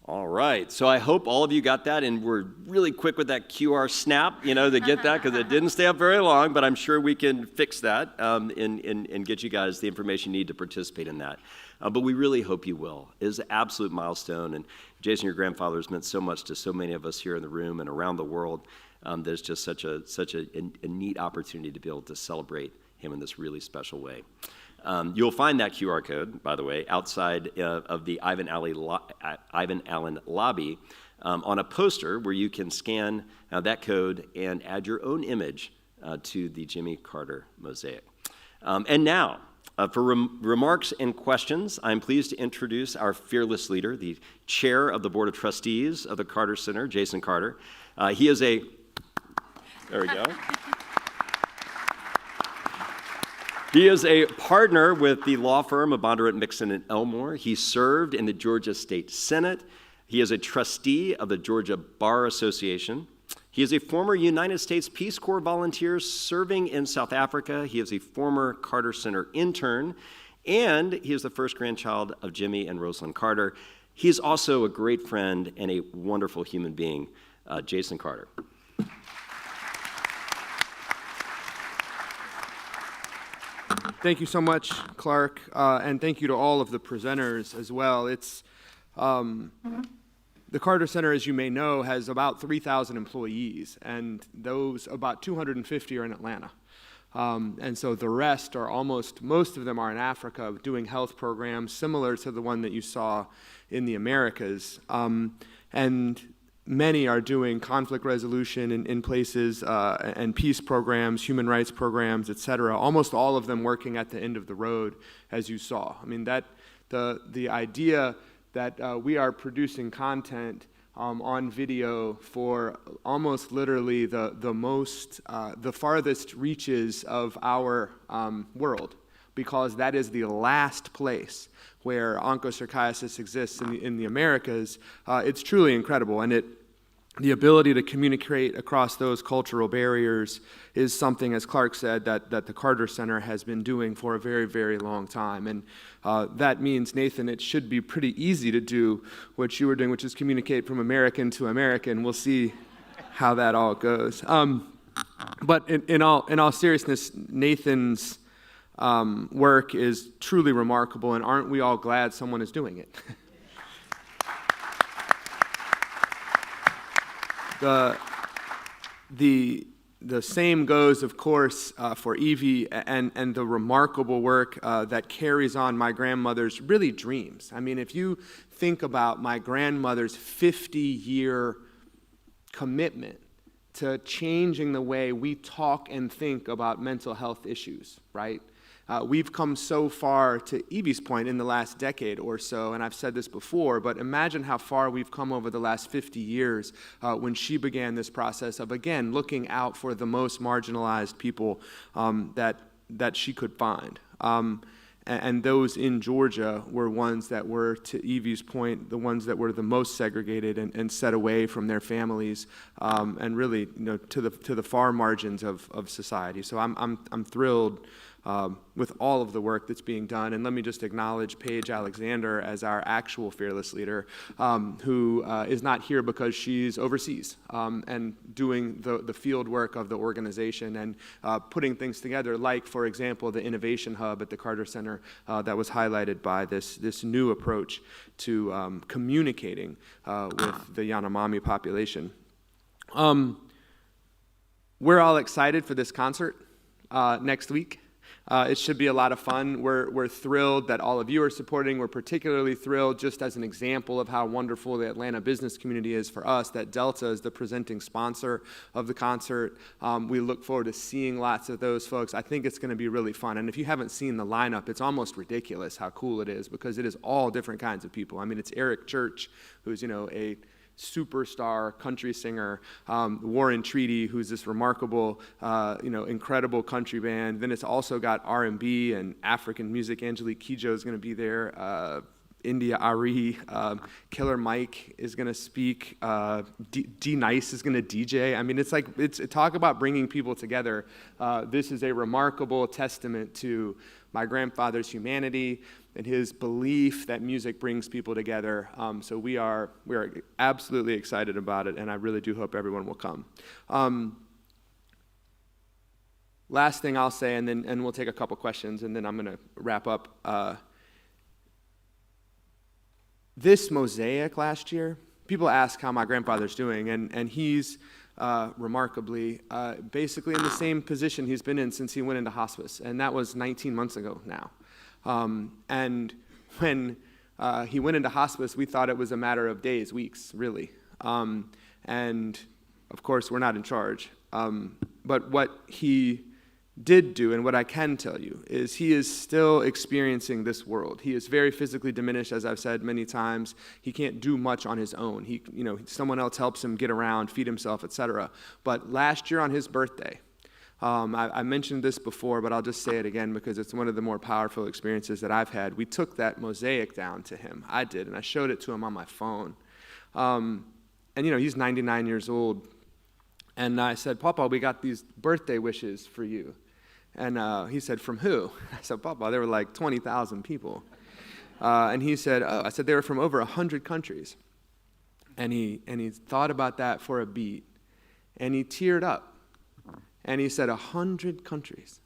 All right, so I hope all of you got that, and we're really quick with that QR snap, to get that, because it didn't stay up very long, but I'm sure we can fix that and get you guys the information you need to participate in that. But we really hope you will. It is an absolute milestone, and Jason, your grandfather has meant so much to so many of us here in the room and around the world. There's just such a neat opportunity to be able to celebrate him in this really special way. You'll find that QR code, by the way, outside of the Ivan Allen lobby on a poster where you can scan that code and add your own image to the Jimmy Carter mosaic. And now, for remarks and questions, I'm pleased to introduce our fearless leader, the chair of the Board of Trustees of the Carter Center, Jason Carter. He is a... There we go. He is a partner with the law firm of Bondurant, Mixon, and Elmore. He served in the Georgia State Senate. He is a trustee of the Georgia Bar Association. He is a former United States Peace Corps volunteer serving in South Africa. He is a former Carter Center intern, and he is the first grandchild of Jimmy and Rosalynn Carter. He is also a great friend and a wonderful human being, Jason Carter. Thank you so much, Clark, and thank you to all of the presenters as well. It's The Carter Center, as you may know, has about 3,000 employees, and those about 250 are in Atlanta. And so the rest are most of them are in Africa doing health programs similar to the one that you saw in the Americas. And many are doing conflict resolution in places and peace programs, human rights programs, et cetera. Almost all of them working at the end of the road, as you saw. I mean, the idea that we are producing content on video for almost literally the farthest reaches of our world, because that is the last place where onchocerciasis exists in the Americas. It's truly incredible, and the ability to communicate across those cultural barriers is something, as Clark said, that the Carter Center has been doing for a very, very long time. And that means, Nathan, it should be pretty easy to do what you were doing, which is communicate from American to American. We'll see how that all goes. But in all seriousness, Nathan's work is truly remarkable, and aren't we all glad someone is doing it? The same goes, of course, for Evie and the remarkable work that carries on my grandmother's really dreams. I mean, if you think about my grandmother's 50-year commitment to changing the way we talk and think about mental health issues, right? We've come so far, to Evie's point, in the last decade or so, and I've said this before, but imagine how far we've come over the last 50 years when she began this process of, again, looking out for the most marginalized people that she could find. And those in Georgia were ones that were, to Evie's point, the ones that were the most segregated and set away from their families, and really, to the far margins of society. So I'm thrilled with all of the work that's being done. And let me just acknowledge Paige Alexander as our actual fearless leader, who is not here because she's overseas and doing the field work of the organization and putting things together, like, for example, the Innovation Hub at the Carter Center that was highlighted by this new approach to communicating with the Yanomami population. We're all excited for this concert next week. It should be a lot of fun. We're thrilled that all of you are supporting. We're particularly thrilled, just as an example of how wonderful the Atlanta business community is for us, that Delta is the presenting sponsor of the concert. We look forward to seeing lots of those folks. I think it's going to be really fun. And if you haven't seen the lineup, it's almost ridiculous how cool it is, because it is all different kinds of people. I mean, it's Eric Church, who's, a superstar country singer, Warren Treaty, who's this remarkable, incredible country band. Then it's also got R&B and African music. Angelique Kidjo is going to be there. India Ari, Killer Mike is going to speak. D Nice is going to DJ. I mean, it's talk about bringing people together. This is a remarkable testament to my grandfather's humanity and his belief that music brings people together. So we are absolutely excited about it, and I really do hope everyone will come. Last thing I'll say, and we'll take a couple questions, and then I'm going to wrap up. This mosaic last year, people ask how my grandfather's doing, and he's remarkably basically in the same position he's been in since he went into hospice, and that was 19 months ago now. And when he went into hospice, we thought it was a matter of days, weeks, really. And of course, we're not in charge. But what he did do, and what I can tell you, is he is still experiencing this world. He is very physically diminished, as I've said many times. He can't do much on his own. Someone else helps him get around, feed himself, etc. But last year on his birthday, I mentioned this before, but I'll just say it again because it's one of the more powerful experiences that I've had. We took that mosaic down to him. I did, and I showed it to him on my phone. And he's 99 years old. And I said, "Papa, we got these birthday wishes for you." And he said, "From who?" I said, "Papa, there were like 20,000 people." And he said, "Oh," I said, "They were from over 100 countries." And he thought about that for a beat, and he teared up. And he said, 100 countries.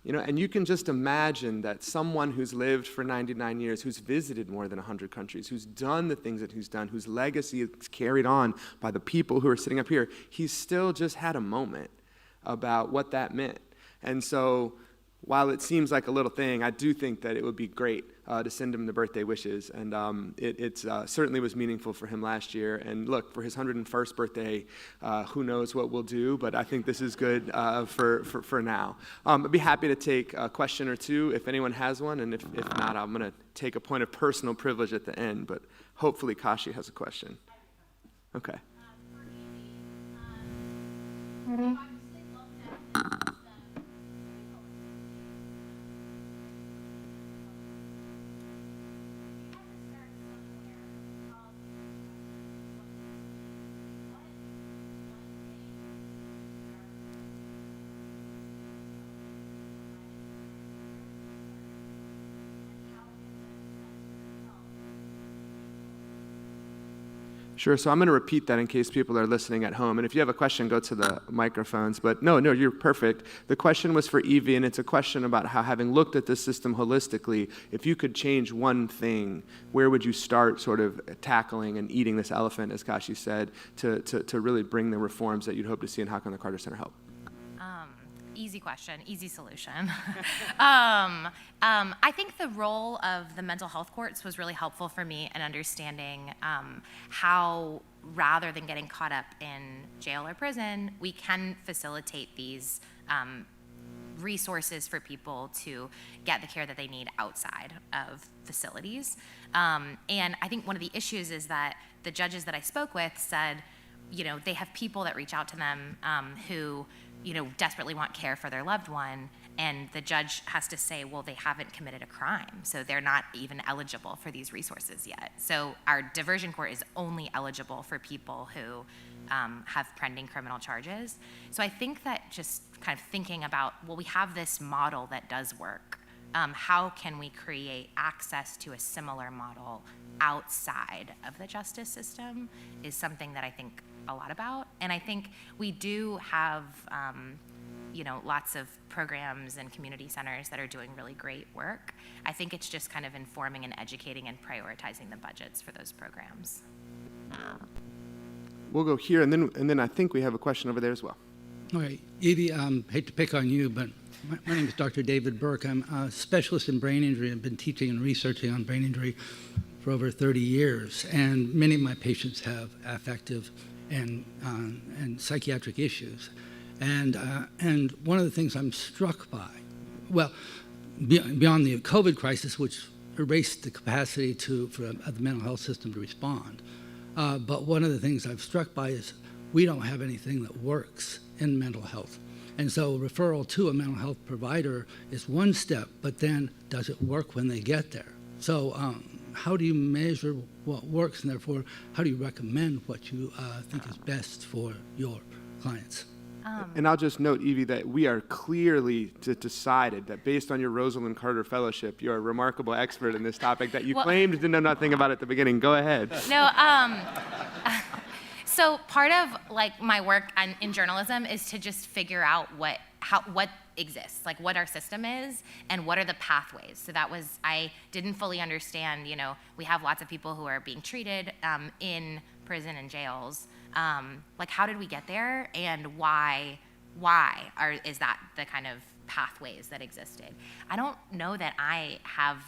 You know, and you can just imagine that someone who's lived for 99 years, who's visited more than 100 countries, who's done the things that he's done, whose legacy is carried on by the people who are sitting up here, he's still just had a moment about what that meant. And so while it seems like a little thing, I do think that it would be great to send him the birthday wishes. And it certainly was meaningful for him last year. And look, for his 101st birthday, who knows what we'll do, but I think this is good for now. I'd be happy to take a question or two if anyone has one. And if not, I'm going to take a point of personal privilege at the end. But hopefully Kashi has a question. Okay. Sure, so I'm going to repeat that in case people are listening at home. And if you have a question, go to the microphones. But no, you're perfect. The question was for Evie, and it's a question about how, having looked at this system holistically, if you could change one thing, where would you start sort of tackling and eating this elephant, as Kashi said, to really bring the reforms that you'd hope to see, and how can the Carter Center help? Easy question, easy solution. I think the role of the mental health courts was really helpful for me in understanding how, rather than getting caught up in jail or prison, we can facilitate these resources for people to get the care that they need outside of facilities. And I think one of the issues is that the judges that I spoke with said, you know, they have people that reach out to them who, you know, desperately want care for their loved one, and the judge has to say, well, they haven't committed a crime, so they're not even eligible for these resources yet. So our diversion court is only eligible for people who have pending criminal charges. So I think that just kind of thinking about, well, we have this model that does work. How can we create access to a similar model outside of the justice system is something that I think a lot about. And I think we do have, you know, lots of programs and community centers that are doing really great work. I think it's just kind of informing and educating and prioritizing the budgets for those programs. We'll go here, and then I think we have a question over there as well. All right, Evie, hate to pick on you, but my name is Dr. David Burke. I'm a specialist in brain injury. I've been teaching and researching on brain injury for over 30 years, and many of my patients have affective and psychiatric issues. And one of the things I'm struck by, well, beyond the COVID crisis, which erased the capacity for the mental health system to respond, but one of the things I'm struck by is we don't have anything that works in mental health. And so referral to a mental health provider is one step, but then does it work when they get there? So how do you measure what works, and therefore how do you recommend what you think is best for your clients? And I'll just note, Evie, that we are clearly decided that based on your Rosalynn Carter Fellowship, you're a remarkable expert in this topic that you claimed to know nothing about at the beginning. Go ahead. No, so part of like my work in journalism is to just figure out what exists, like what our system is and what are the pathways. So that was, I didn't fully understand, you know, we have lots of people who are being treated in prison and jails. Like how did we get there, and why is that the kind of pathways that existed? I don't know that I have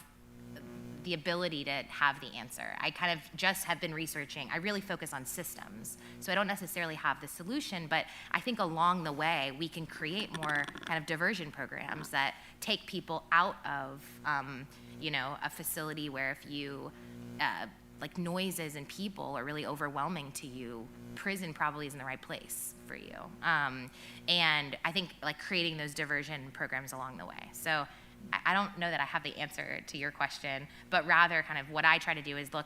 the ability to have the answer. I kind of just have been researching. I really focus on systems, so I don't necessarily have the solution, but I think along the way we can create more kind of diversion programs that take people out of, you know, a facility where if you, like noises and people are really overwhelming to you, prison probably isn't the right place for you. And I think like creating those diversion programs along the way. So I don't know that I have the answer to your question, but rather kind of what I try to do is look,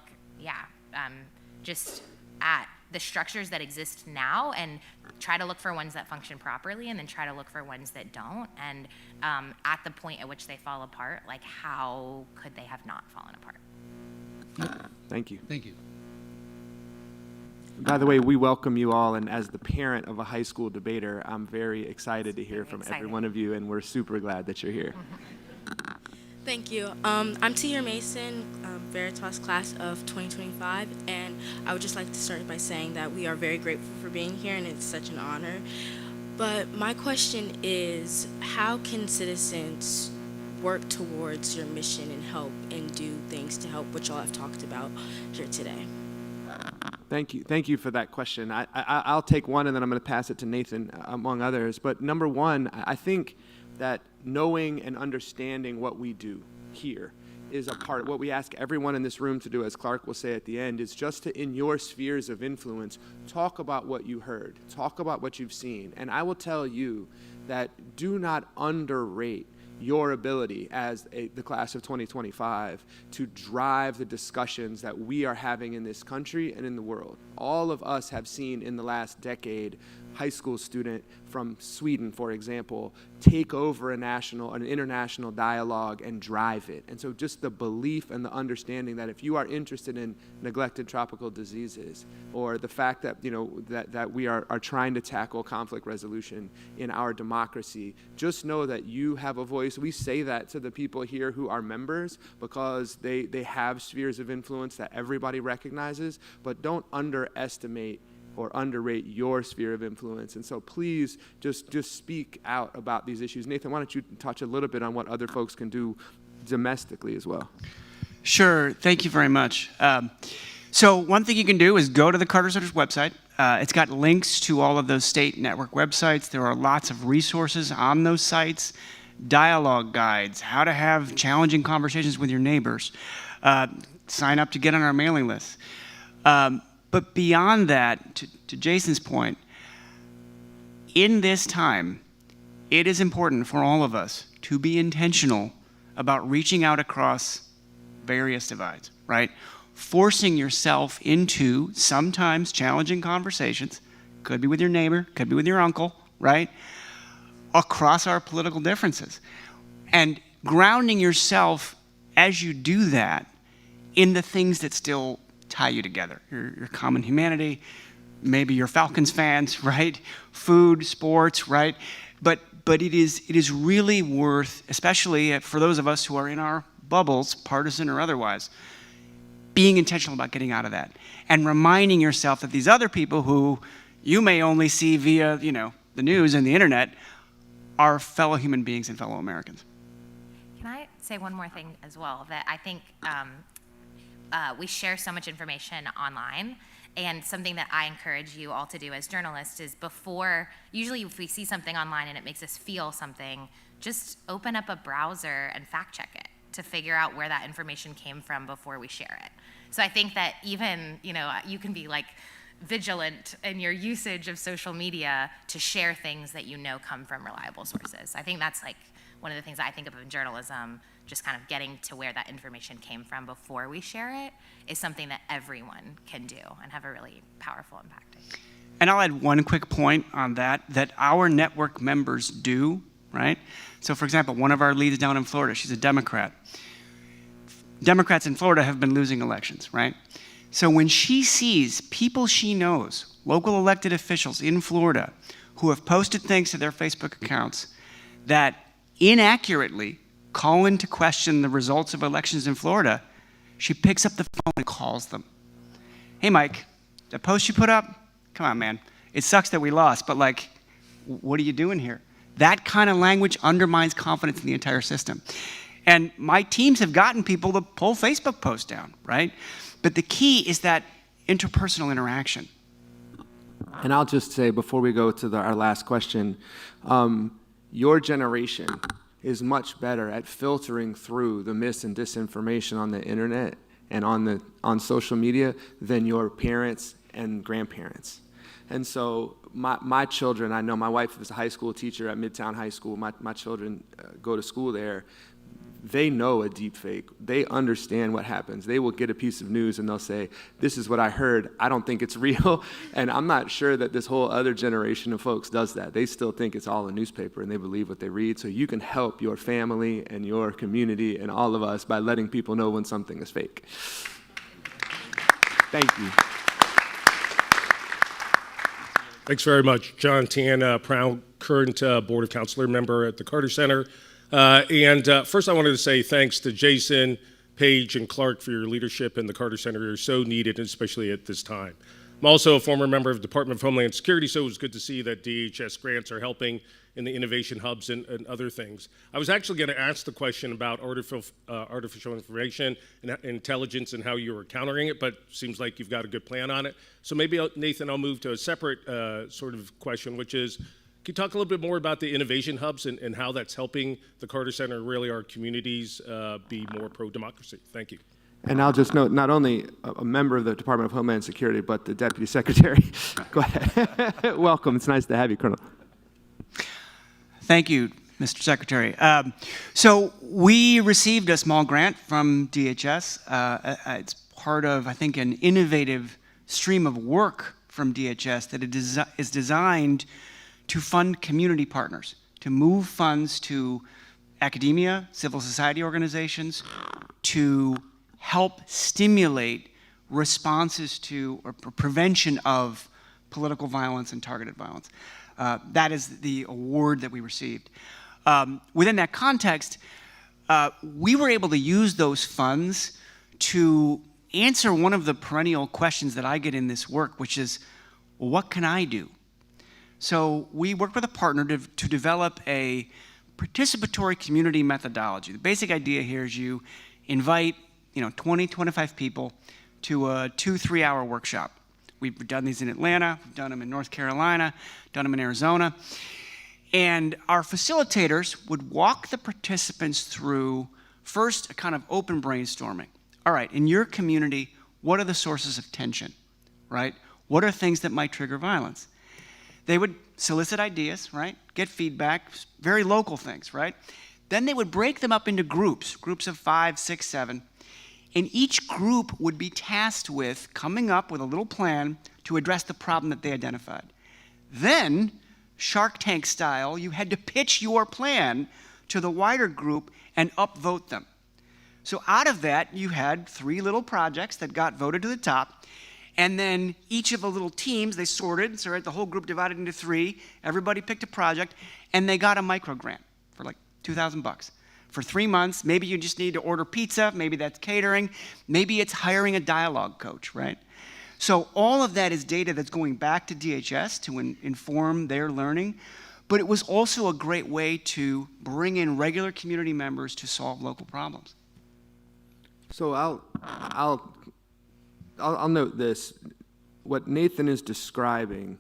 just at the structures that exist now and try to look for ones that function properly, and then try to look for ones that don't. And at the point at which they fall apart, like how could they have not fallen apart? Thank you. Thank you. By the way, we welcome you all, and as the parent of a high school debater, I'm very excited to hear from every one of you, and we're super glad that you're here. Thank you. I'm Tia Mason, Veritas class of 2025, and I would just like to start by saying that we are very grateful for being here, and it's such an honor. But my question is, how can citizens work towards your mission and help and do things to help what y'all have talked about here today? Thank you. Thank you for that question. I'll take one, and then I'm going to pass it to Nathan, among others. But number one, I think that knowing and understanding what we do here is a part of what we ask everyone in this room to do, as Clark will say at the end, is just to, in your spheres of influence, talk about what you heard, talk about what you've seen. And I will tell you that do not underrate your ability as the class of 2025 to drive the discussions that we are having in this country and in the world. All of us have seen in the last decade high school student from Sweden, for example, take over an international dialogue and drive it. And so just the belief and the understanding that if you are interested in neglected tropical diseases, or the fact that, that we are trying to tackle conflict resolution in our democracy, just know that you have a voice. We say that to the people here who are members because they have spheres of influence that everybody recognizes, but don't underestimate or underrate your sphere of influence. And so please just speak out about these issues. Nathan, why don't you touch a little bit on what other folks can do domestically as well? Sure. Thank you very much. So one thing you can do is go to the Carter Center's website. It's got links to all of those state network websites. There are lots of resources on those sites, dialogue guides, how to have challenging conversations with your neighbors, sign up to get on our mailing list. But beyond that, to Jason's point, in this time, it is important for all of us to be intentional about reaching out across various divides, right? Forcing yourself into sometimes challenging conversations, could be with your neighbor, could be with your uncle, right? Across our political differences. And grounding yourself as you do that in the things that still tie you together, your common humanity, maybe you're Falcons fans, right? Food, sports, right? But it is really worth, especially for those of us who are in our bubbles, partisan or otherwise, being intentional about getting out of that and reminding yourself that these other people who you may only see via, the news and the internet are fellow human beings and fellow Americans. Can I say one more thing as well? That I think we share so much information online, and something that I encourage you all to do as journalists is usually if we see something online and it makes us feel something, just open up a browser and fact check it to figure out where that information came from before we share it. So I think that even, you can be vigilant in your usage of social media to share things that come from reliable sources. I think that's one of the things I think of in journalism, just kind of getting to where that information came from before we share it is something that everyone can do and have a really powerful impact. And I'll add one quick point on that our network members do, right? So for example, one of our leads down in Florida, she's a Democrat. Democrats in Florida have been losing elections, right? So when she sees people she knows, local elected officials in Florida, who have posted things to their Facebook accounts that inaccurately call into question the results of elections in Florida, she picks up the phone and calls them. Hey, Mike, the post you put up, come on, man. It sucks that we lost, but what are you doing here? That kind of language undermines confidence in the entire system. And my teams have gotten people to pull Facebook posts down, right? But the key is that interpersonal interaction. And I'll just say, before we go to our last question, your generation is much better at filtering through the mis and disinformation on the internet and on social media than your parents and grandparents. And so my children, I know my wife is a high school teacher at Midtown High School. My children go to school there. They know a deep fake. They understand what happens. They will get a piece of news and they'll say, this is what I heard. I don't think it's real. And I'm not sure that this whole other generation of folks does that. They still think it's all a newspaper and they believe what they read. So you can help your family and your community and all of us by letting people know when something is fake. Thank you. Thanks very much. John Tan, proud current Board of Councilor member at the Carter Center. First I wanted to say thanks to Jason, Paige, and Clark for your leadership in the Carter Center. You're so needed, especially at this time. I'm also a former member of the Department of Homeland Security, so it was good to see that DHS grants are helping in the innovation hubs and other things. I was actually going to ask the question about artificial information and intelligence and how you were countering it, but seems like you've got a good plan on it. So maybe, Nathan, I'll move to a separate sort of question, which is, can you talk a little bit more about the innovation hubs and how that's helping the Carter Center, really our communities, be more pro-democracy? Thank you. And I'll just note, not only a member of the Department of Homeland Security, but the Deputy Secretary. Go ahead. Welcome. It's nice to have you, Colonel. Thank you, Mr. Secretary. So we received a small grant from DHS. It's part of, I think, an innovative stream of work from DHS that is designed to fund community partners, to move funds to academia, civil society organizations, to help stimulate responses to or prevention of political violence and targeted violence. That is the award that we received. Within that context, we were able to use those funds to answer one of the perennial questions that I get in this work, which is, well, what can I do? So we worked with a partner to develop a participatory community methodology. The basic idea here is you invite 20, 25 people to a 2-3 hour workshop. We've done these in Atlanta, we've done them in North Carolina, done them in Arizona. And our facilitators would walk the participants through first a kind of open brainstorming. All right, in your community, what are the sources of tension, right? What are things that might trigger violence? They would solicit ideas, right? Get feedback, very local things, right? Then they would break them up into groups of 5, 6, 7. And each group would be tasked with coming up with a little plan to address the problem that they identified. Then, Shark Tank style, you had to pitch your plan to the wider group and upvote them. So out of that, you had 3 little projects that got voted to the top. And then each of the little teams, they sorted, so right, the whole group divided into 3, everybody picked a project, and they got a micro grant for like $2,000. For 3 months, maybe you just need to order pizza, maybe that's catering, maybe it's hiring a dialogue coach, right? So all of that is data that's going back to DHS to inform their learning, but it was also a great way to bring in regular community members to solve local problems. So I'll note this. What Nathan is describing,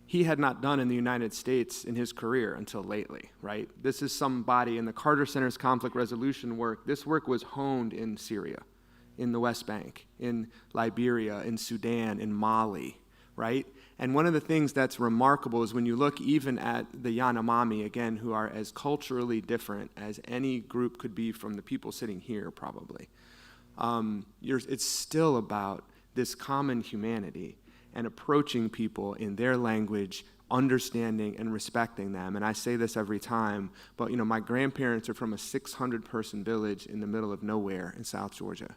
he had not done in the United States in his career until lately, right? This is somebody in the Carter Center's conflict resolution work. This work was honed in Syria, in the West Bank, in Liberia, in Sudan, in Mali, right? And one of the things that's remarkable is when you look even at the Yanomami, again, who are as culturally different as any group could be from the people sitting here, probably. It's still about this common humanity and approaching people in their language, understanding and respecting them. And I say this every time, but my grandparents are from a 600-person village in the middle of nowhere in South Georgia.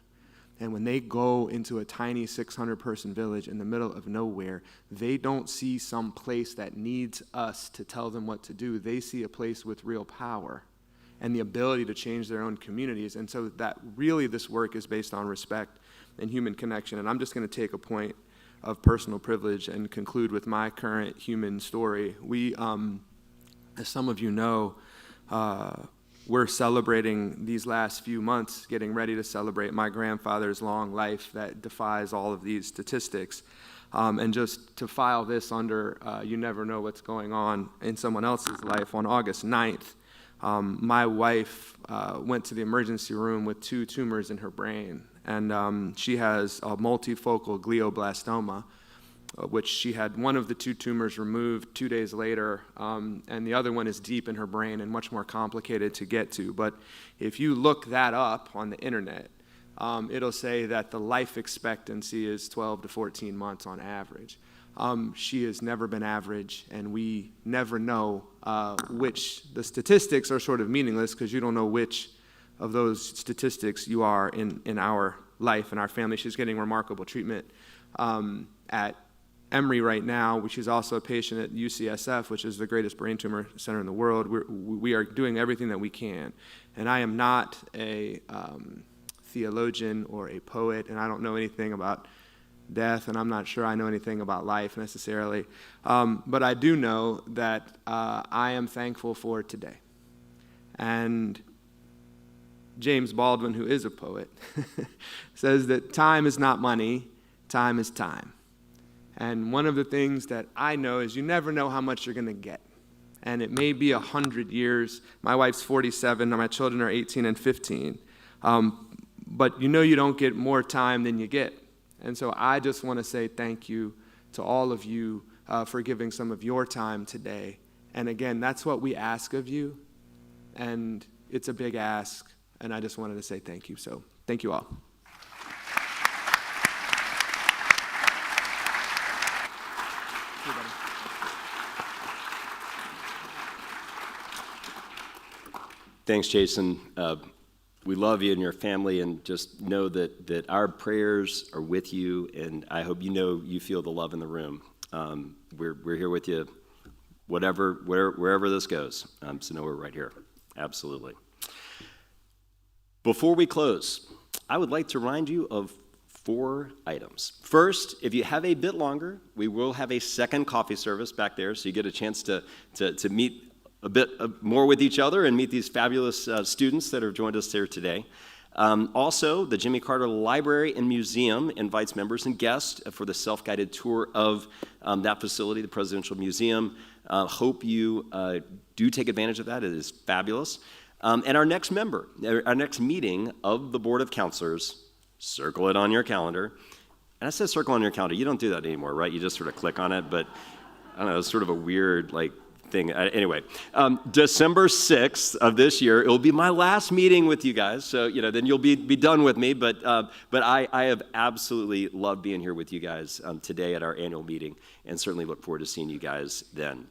And when they go into a tiny 600-person village in the middle of nowhere, they don't see some place that needs us to tell them what to do. They see a place with real power and the ability to change their own communities. And so that really this work is based on respect and human connection. And I'm just going to take a point of personal privilege and conclude with my current human story. We, as some of you know, we're celebrating these last few months, getting ready to celebrate my grandfather's long life that defies all of these statistics. And just to file this under, you never know what's going on in someone else's life, on August 9th, my wife went to the emergency room with 2 tumors in her brain. And she has a multifocal glioblastoma, which she had one of the 2 tumors removed 2 days later, and the other one is deep in her brain and much more complicated to get to. But if you look that up on the internet, it'll say that the life expectancy is 12 to 14 months on average. She has never been average, and we never know which, the statistics are sort of meaningless because you don't know which of those statistics you are in our life and our family. She's getting remarkable treatment at Emory right now, which is also a patient at UCSF, which is the greatest brain tumor center in the world. We are doing everything that we can. And I am not a theologian or a poet, and I don't know anything about death, and I'm not sure I know anything about life necessarily. But I do know that I am thankful for today. And James Baldwin, who is a poet, says that time is not money, time is time. And one of the things that I know is you never know how much you're going to get. And it may be 100 years. My wife's 47, and my children are 18 and 15. But you know you don't get more time than you get. And so I just want to say thank you to all of you for giving some of your time today. And again, that's what we ask of you. And it's a big ask. And I just wanted to say thank you. So thank you all. Thanks, Jason. We love you and your family, and just know that our prayers are with you, and I hope you know you feel the love in the room. We're here with you, wherever this goes. So know we're right here. Absolutely. Before we close, I would like to remind you of 4 items. First, if you have a bit longer, we will have a second coffee service back there, so you get a chance to meet a bit more with each other and meet these fabulous students that have joined us here today. Also, the Jimmy Carter Library and Museum invites members and guests for the self-guided tour of that facility, the Presidential Museum. Hope you do take advantage of that. It is fabulous. And our next meeting of the Board of Councilors, circle it on your calendar. And I said circle on your calendar. You don't do that anymore, right? You just sort of click on it, but I don't know, it's sort of a weird, thing. Anyway, December 6th of this year, it'll be my last meeting with you guys, so then you'll be done with me, but I have absolutely loved being here with you guys today at our annual meeting, and certainly look forward to seeing you guys then.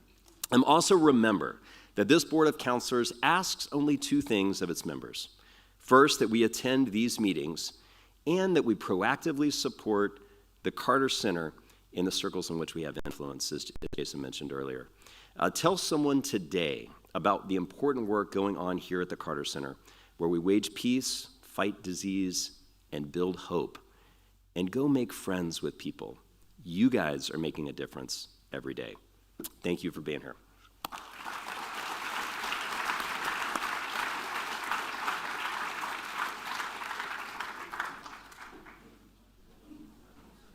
Also remember that this Board of Councilors asks only 2 things of its members. First, that we attend these meetings, and that we proactively support the Carter Center in the circles in which we have influence, as Jason mentioned earlier. Tell someone today about the important work going on here at the Carter Center, where we wage peace, fight disease, and build hope. And go make friends with people. You guys are making a difference every day. Thank you for being here.